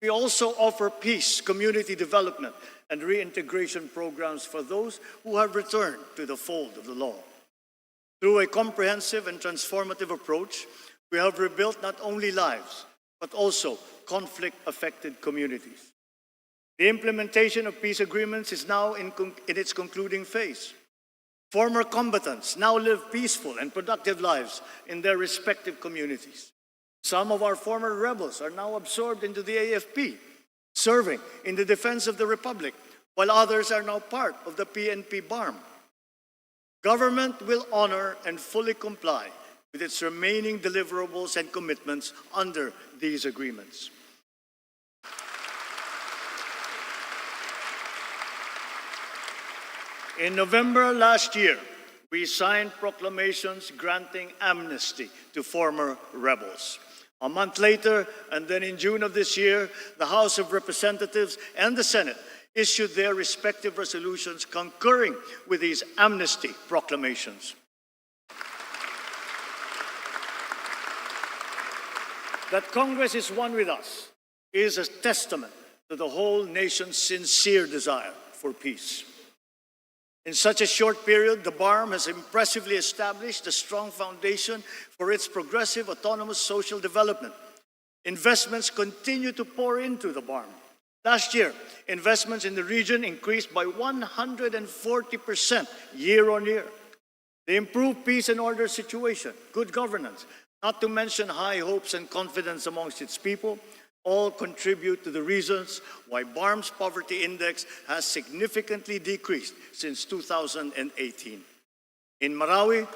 we also offer peace, community development, and reintegration programs for those who have returned to the fold of the law. Through a comprehensive and transformative approach, we have rebuilt not only lives, but also conflict-affected communities. The implementation of peace agreements is now in its concluding phase. Former combatants now live peaceful and productive lives in their respective communities. Some of our former rebels are now absorbed into the AFP, serving in the defense of the Republic, while others are now part of the PNP BARM. Government will honor and fully comply with its remaining deliverables and commitments under these agreements. In November last year, we signed proclamations granting amnesty to former rebels. A month later, and then in June of this year, the House of Representatives and the Senate issued their respective resolutions concurring with these amnesty proclamations. That Congress is one with us is a testament to the whole nation's sincere desire for peace. In such a short period, the BARM has impressively established a strong foundation for its progressive autonomous social development. Investments continue to pour into the BARM. Last year, investments in the region increased by 140% year on year. The improved peace and order situation, good governance, not to mention high hopes and confidence amongst its people, all contribute to the reasons why BARM's poverty index has significantly decreased since 2018. In Marawi,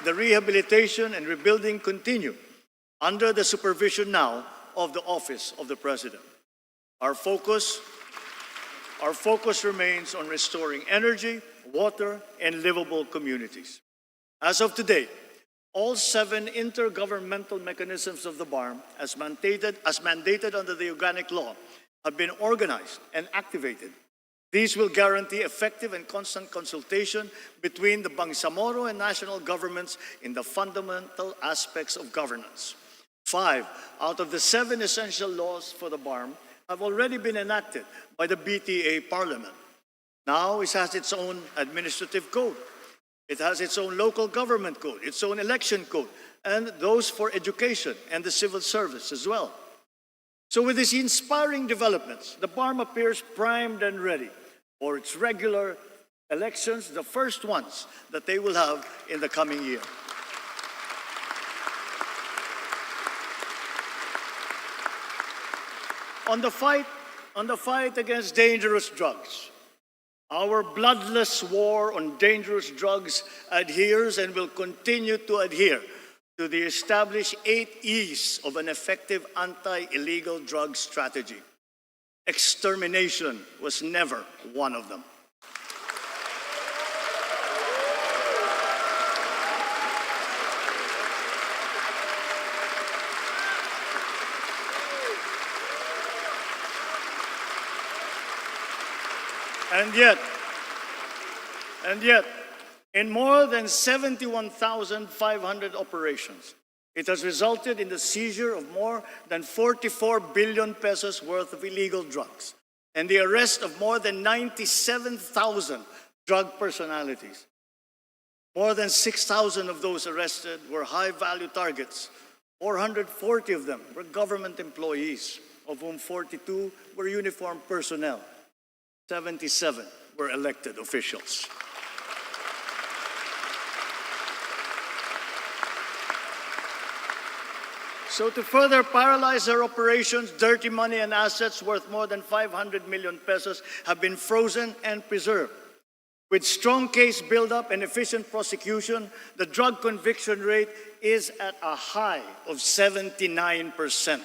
the rehabilitation and rebuilding continue under the supervision now of the Office of the President. Our focus remains on restoring energy, water, and livable communities. As of today, all 7 intergovernmental mechanisms of the BARM, as mandated under the organic law, have been organized and activated. These will guarantee effective and constant consultation between the Bangsamoro and national governments in the fundamental aspects of governance. 5 out of the 7 essential laws for the BARM have already been enacted by the BTA Parliament. Now it has its own administrative code. It has its own local government code, its own election code, and those for education and the civil service as well. So with these inspiring developments, the BARM appears primed and ready for its regular elections, the first ones that they will have in the coming year. On the fight against dangerous drugs, our bloodless war on dangerous drugs adheres and will continue to adhere to the established 8 E's of an effective anti-illegal drug strategy. Extermination was never one of them. And yet, in more than 71,500 operations, it has resulted in the seizure of more than 44 billion pesos worth of illegal drugs and the arrest of more than 97,000 drug personalities. More than 6,000 of those arrested were high-value targets. 440 of them were government employees, of whom 42 were uniformed personnel. 77 were elected officials. So to further paralyze their operations, dirty money and assets worth more than 500 million pesos have been frozen and preserved. With strong case buildup and efficient prosecution, the drug conviction rate is at a high of 79%.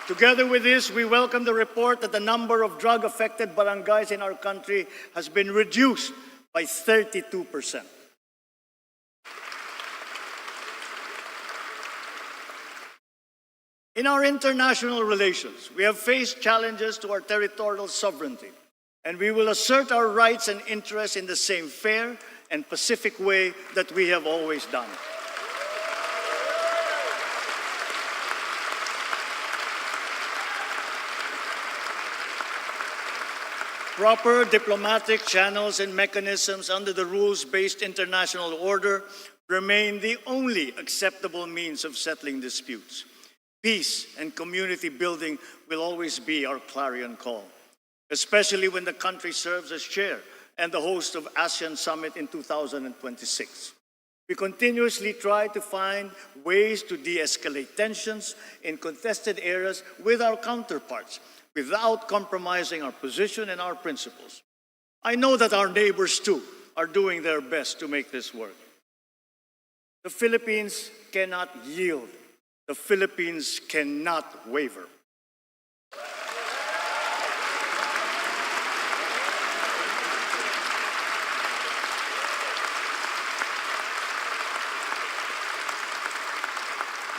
Together with this, we welcome the report that the number of drug-affected barangays in our country has been reduced by 32%. In our international relations, we have faced challenges to our territorial sovereignty, and we will assert our rights and interests in the same fair and pacific way that we have always done. Proper diplomatic channels and mechanisms under the rules-based international order remain the only acceptable means of settling disputes. Peace and community building will always be our clarion call, especially when the country serves as chair and the host of ASEAN Summit in 2026. We continuously try to find ways to de-escalate tensions in contested areas with our counterparts, without compromising our position and our principles. I know that our neighbors too are doing their best to make this work. The Philippines cannot yield. The Philippines cannot waver.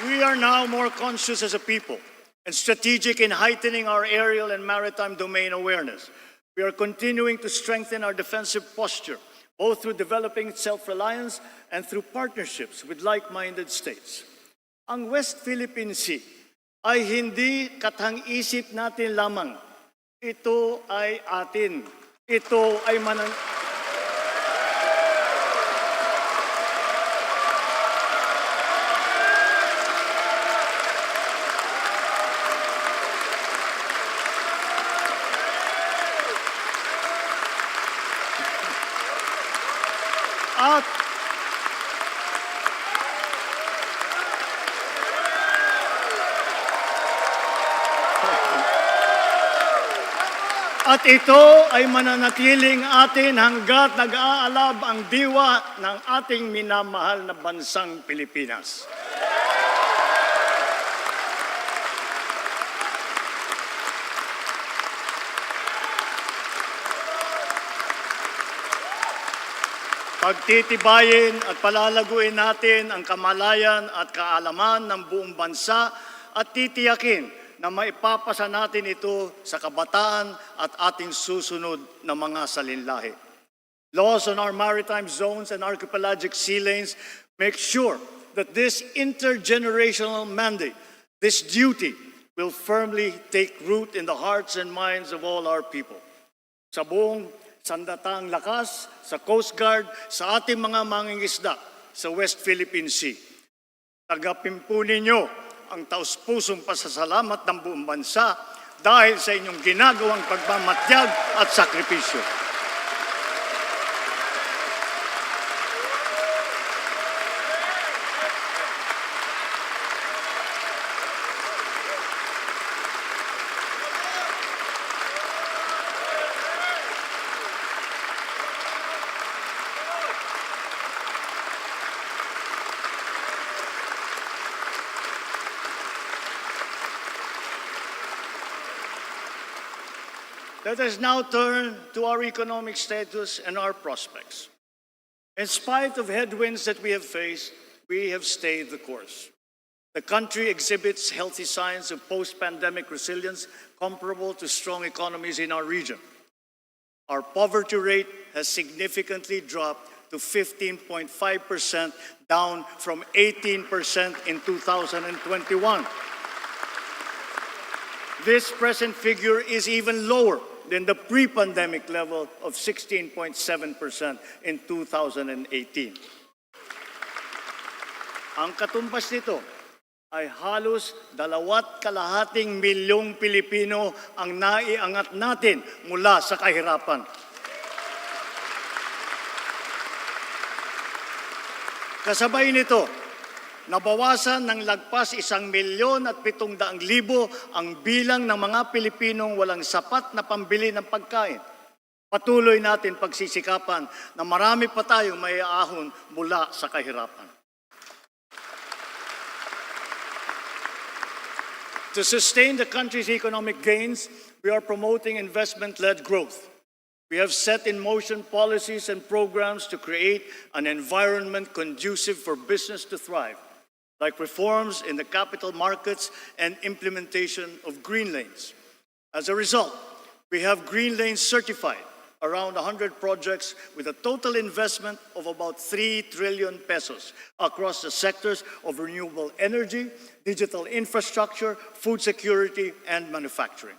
We are now more conscious as a people and strategic in heightening our aerial and maritime domain awareness. We are continuing to strengthen our defensive posture, both through developing self-reliance and through partnerships with like-minded states. Ang West Philippine Sea ay hindi katang-isip natin lamang. Ito ay atin. Ito ay At ito ay mananatiling atin hanggat nag-aalab ang diwa ng ating minamahal na bansang Pilipinas. Pagtitibayin at palalaguin natin ang kamalayan at kaalaman ng buong bansa at titiyakin na maipapasa natin ito sa kabataan at ating susunod na mga salinlahi. Laws on our maritime zones and archipelagic sea lanes make sure that this intergenerational mandate, this duty, will firmly take root in the hearts and minds of all our people. Sa buong sandatang lakas, sa Coast Guard, sa ating mga mangingisda sa West Philippine Sea. Tagapin po ninyo ang taus-pusong pasasalamat ng buong bansa dahil sa inyong ginagawang pagmamatyag at sakripisyo. Let us now turn to our economic status and our prospects. In spite of headwinds that we have faced, we have stayed the course. The country exhibits healthy signs of post-pandemic resilience comparable to strong economies in our region. Our poverty rate has significantly dropped to 15.5%, down from 18% in 2021. This present figure is even lower than the pre-pandemic level of 16.7% in 2018. Ang katumbas nito ay halos 2.5 milyong Pilipino ang naiangat natin mula sa kahirapan. Kasabay nito, nabawasan ng lagpas 1,700,000 ang bilang ng mga Pilipinong walang sapat na pambili ng pagkain. Patuloy natin pagsisikapan na marami pa tayong maiaahon mula sa kahirapan. To sustain the country's economic gains, we are promoting investment-led growth. We have set in motion policies and programs to create an environment conducive for business to thrive, like reforms in the capital markets and implementation of green lanes. As a result, we have green lanes certified, around 100 projects with a total investment of about 3 trillion pesos across the sectors of renewable energy, digital infrastructure, food security, and manufacturing.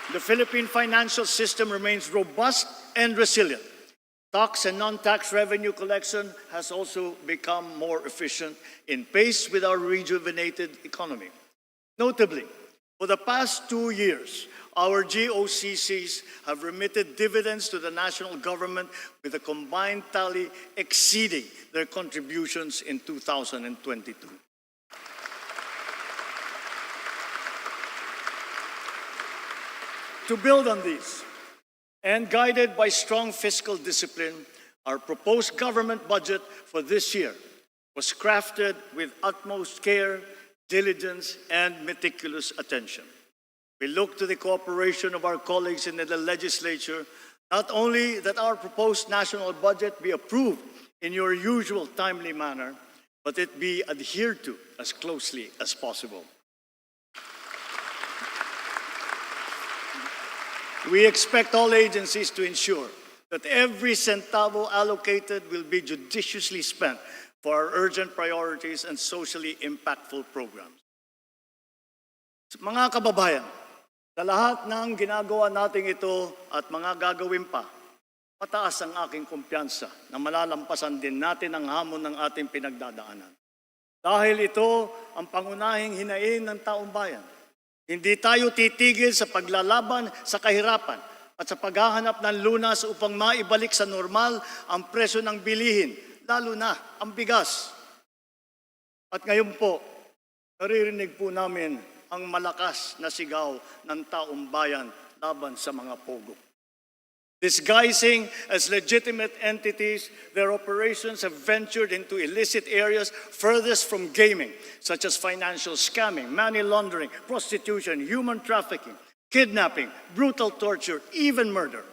The Philippine financial system remains robust and resilient. Tax and non-tax revenue collection has also become more efficient in pace with our rejuvenated economy. Notably, for the past 2 years, our GOCCs have remitted dividends to the national government with a combined tally exceeding their contributions in 2022. To build on these, and guided by strong fiscal discipline, our proposed government budget for this year was crafted with utmost care, diligence, and meticulous attention. We look to the cooperation of our colleagues in the legislature, not only that our proposed national budget be approved in your usual timely manner, but it be adhered to as closely as possible. We expect all agencies to ensure that every centavo allocated will be judiciously spent for our urgent priorities and socially impactful programs. Mga kababayan, sa lahat ng ginagawa natin ito at mga gagawin pa, mataas ang aking kumpiyansa na malalampasan din natin ang hamon ng ating pinagdadaanan. Dahil ito ang pangunahing hinain ng taong bayan. Hindi tayo titigil sa paglalaban sa kahirapan at sa paghahanap ng lunas upang maibalik sa normal ang presyo ng bilihin, lalo na ang bigas. At ngayon po, naririnig po namin ang malakas na sigaw ng taong bayan laban sa mga POGO. Disguising as legitimate entities, their operations have ventured into illicit areas furthest from gaming, such as financial scamming, money laundering, prostitution, human trafficking, kidnapping, brutal torture, even murder.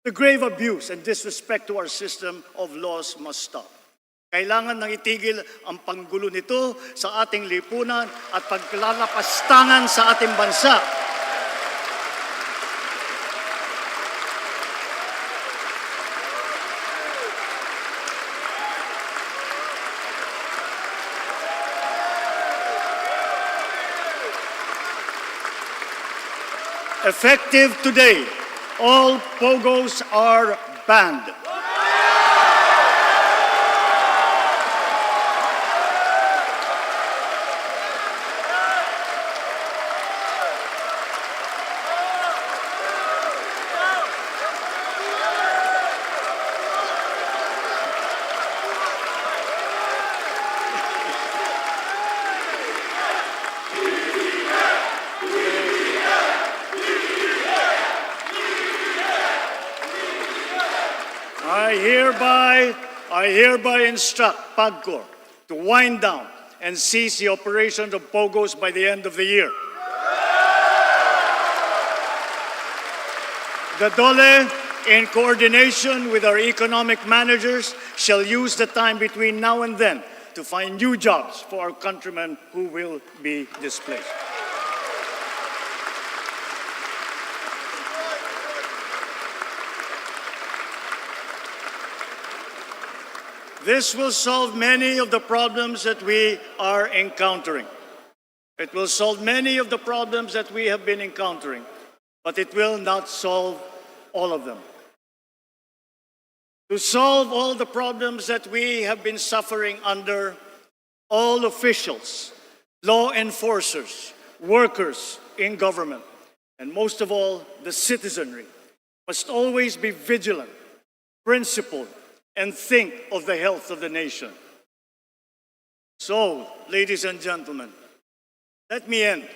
The grave abuse and disrespect to our system of laws must stop. Kailangan nang itigil ang panggulo nito sa ating lipunan at paglalapastangan sa ating bansa. Effective today, all POGOs are banned. I hereby instruct PAGCOR to wind down and cease the operations of POGOs by the end of the year. The DOLE, in coordination with our economic managers, shall use the time between now and then to find new jobs for our countrymen who will be displaced. This will solve many of the problems that we are encountering. It will solve many of the problems that we have been encountering, but it will not solve all of them. To solve all the problems that we have been suffering under, all officials, law enforcers, workers in government, and most of all, the citizenry, must always be vigilant, principled, and think of the health of the nation. So, ladies and gentlemen, let me end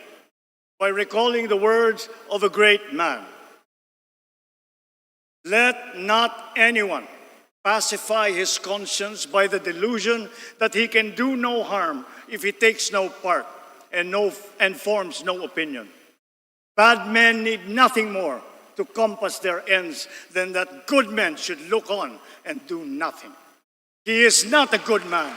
by recalling the words of a great man. Let not anyone pacify his conscience by the delusion that he can do no harm if he takes no part and forms no opinion. Bad men need nothing more to compass their ends than that good men should look on and do nothing. He is not a good man.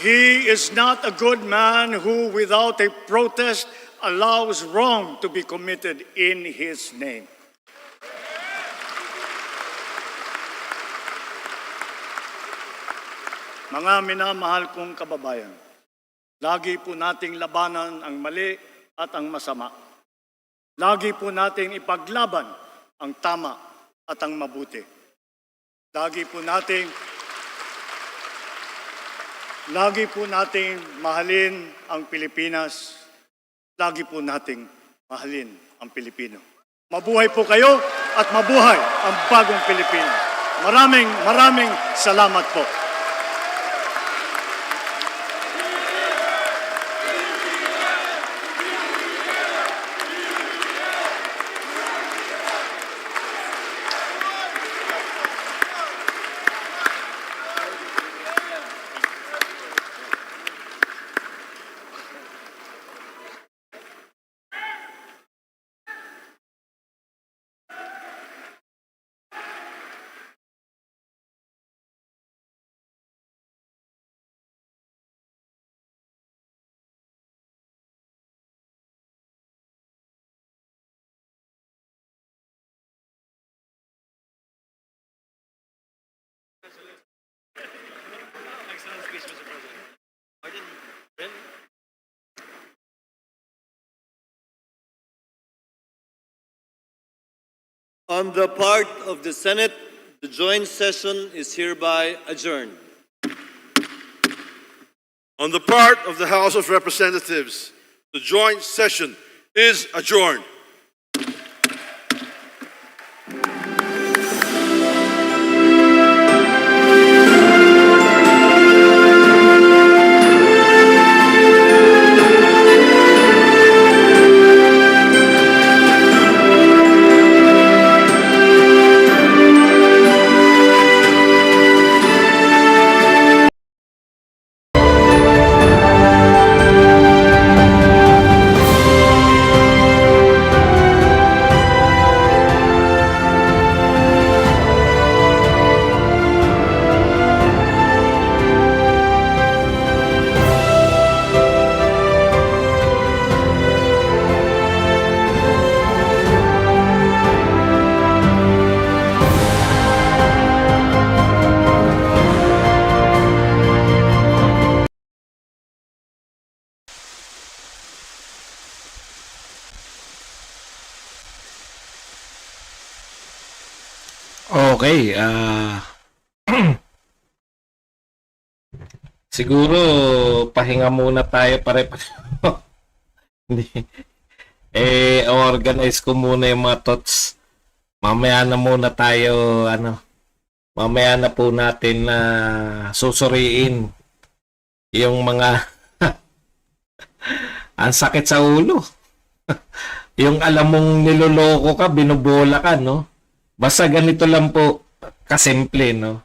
He is not a good man who, without a protest, allows wrong to be committed in his name. Mga minamahal kong kababayan, lagi po nating labanan ang mali at ang masama. Lagi po nating ipaglaban ang tama at ang mabuti. Lagi po nating mahalin ang Pilipinas. Lagi po nating mahalin ang Pilipino. Mabuhay po kayo at mabuhay ang bagong Pilipinas. Maraming salamat po. On the part of the Senate, the joint session is hereby adjourned. On the part of the House of Representatives, the joint session is adjourned. Okay, siguro pahinga muna tayo pare-pareho. Hindi. Organize ko muna yung mga thoughts. Mamaya na muna tayo, mamaya na po natin na susuriin yung mga ang sakit sa ulo. Yung alam mong niloloko ka, binubola ka, no? Basta ganito lang po, kasimple, no?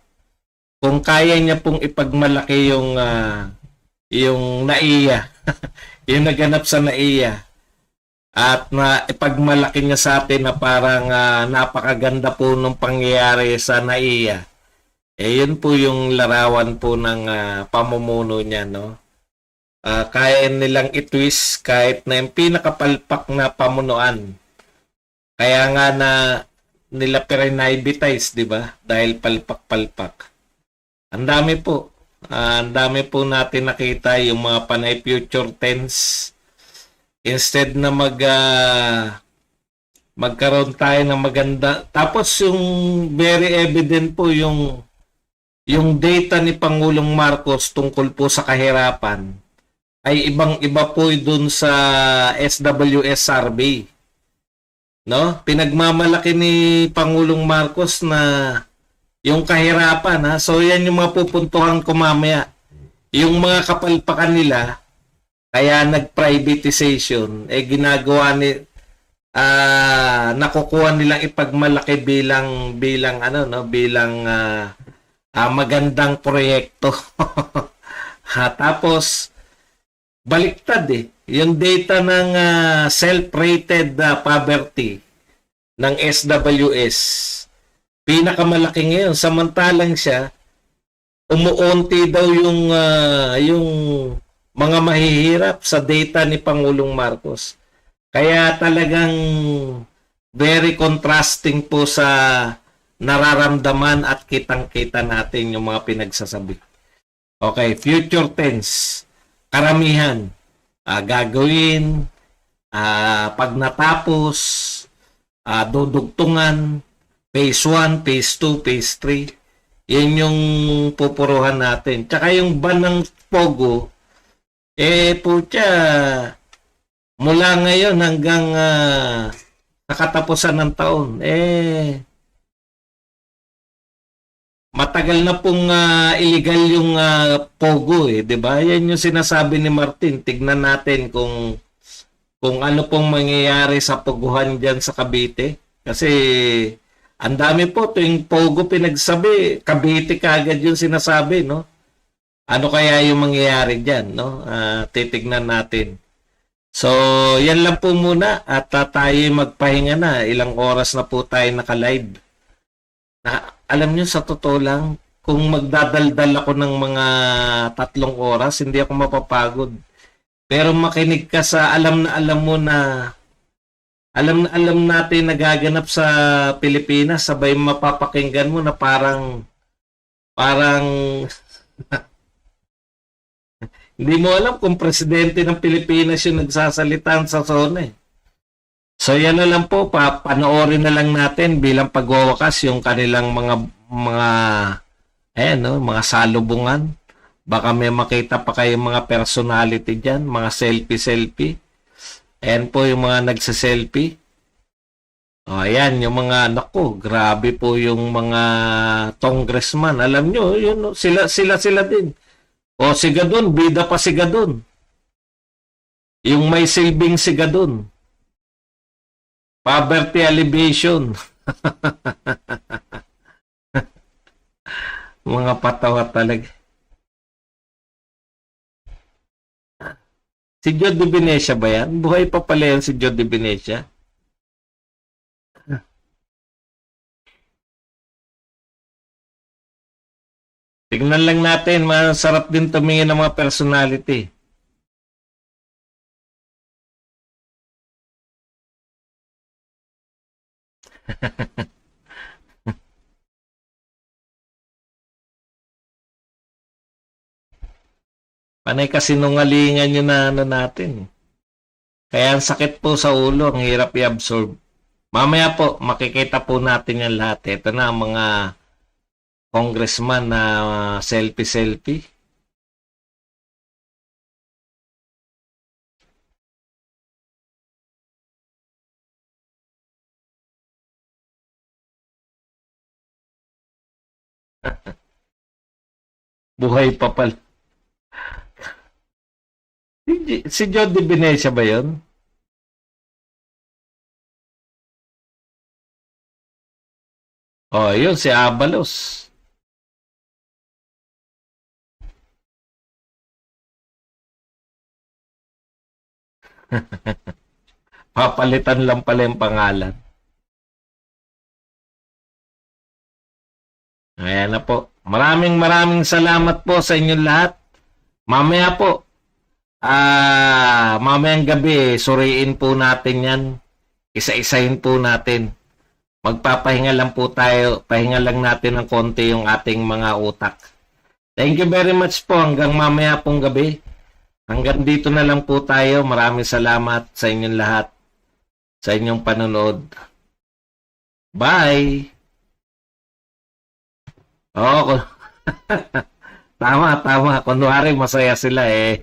Kung kaya niya pong ipagmalaki yung NAIA, yung naganap sa NAIA, at na ipagmalaki niya sa atin na parang napakaganda po nung pangyayari sa NAIA, yun po yung larawan po ng pamumuno niya, no? Kaya nilang itwist kahit na yung pinakapalpak na pamunuan. Kaya nga na nila pinibitize, di ba? Dahil palpak-palpak. Ang dami po. Ang dami po natin nakita yung mga panay future tense. Instead na magkaroon tayo ng maganda. Tapos yung very evident po yung data ni Pangulong Marcos tungkol po sa kahirapan ay ibang-iba po dun sa SWS survey. No? Pinagmamalaki ni Pangulong Marcos na yung kahirapan, ha? So yan yung mga pupuntuhan ko mamaya. Yung mga kapalpakan nila, kaya nag-privatization, ginagawa nakukuha nilang ipagmalaki bilang magandang proyekto. Tapos baliktad yung data ng self-rated poverty ng SWS, pinakamalaki ngayon. Samantalang siya, umuunti daw yung mga mahihirap sa data ni Pangulong Marcos. Kaya talagang very contrasting po sa nararamdaman at kitang-kita natin yung mga pinagsasabi. Okay, future tense. Karamihan gagawin pag natapos, dudugtungan, phase 1, phase 2, phase 3. Yan yung pupuruhan natin. Tsaka yung ban ng POGO, putya, mula ngayon hanggang nakatapusan ng taon, matagal na pong illegal yung POGO, 'di ba? Yan yung sinasabi ni Martin. Tignan natin kung ano pong mangyayari sa poguhan diyan sa Cavite. Kasi ang dami po tuwing POGO pinagsabi, Cavite kaagad yung sinasabi, no? Ano kaya yung mangyayari diyan, no? Titignan natin. So, yan lang po muna at tayo magpahinga na. Ilang oras na po tayo naka-live. Alam nyo, sa totoo lang, kung magdadaldal ako ng mga 3 oras, hindi ako mapapagod. Pero makinig ka sa alam natin nagaganap sa Pilipinas, sabay mapapakinggan mo na parang hindi mo alam kung presidente ng Pilipinas yung nagsasalita sa zona. So yan na lang po, panoorin na lang natin bilang pagwawakas yung kanilang mga salubungan. Baka may makita pa kayong mga personality diyan, mga selfie. Ayan po yung mga nagse-selfie. Ayan, yung mga, grabe po yung mga congressman. Alam nyo, yun, sila din. Siga dun, bida pa siga dun. Yung may silbing siga dun. Poverty alleviation. Mga patawa talaga. Si Joe de Venecia ba yan? Buhay pa pala yan si Joe de Venecia. Tingnan lang natin, masarap din tumingin ng mga personality. Panay kasinungalingan yun na natin. Kaya ang sakit po sa ulo, ang hirap i-absorb. Mamaya po, makikita po natin yan lahat. Ito na ang mga congressman na selfie-selfie. Buhay pa pala. Si Jody Venecia ba yun? Oh, yun si Abalos. Papalitan lang pala yung pangalan. Ayan na po. Maraming salamat po sa inyong lahat. Mamaya po, mamayang gabi, suriin po natin yan. Isa-isahin po natin. Magpapahinga lang po tayo. Pahinga lang natin ng konti yung ating mga utak. Thank you very much po. Hanggang mamaya pong gabi. Hanggang dito na lang po tayo. Maraming salamat sa inyong lahat. Sa inyong panonood. Bye! Oo. Tama. Kunwari masaya sila eh.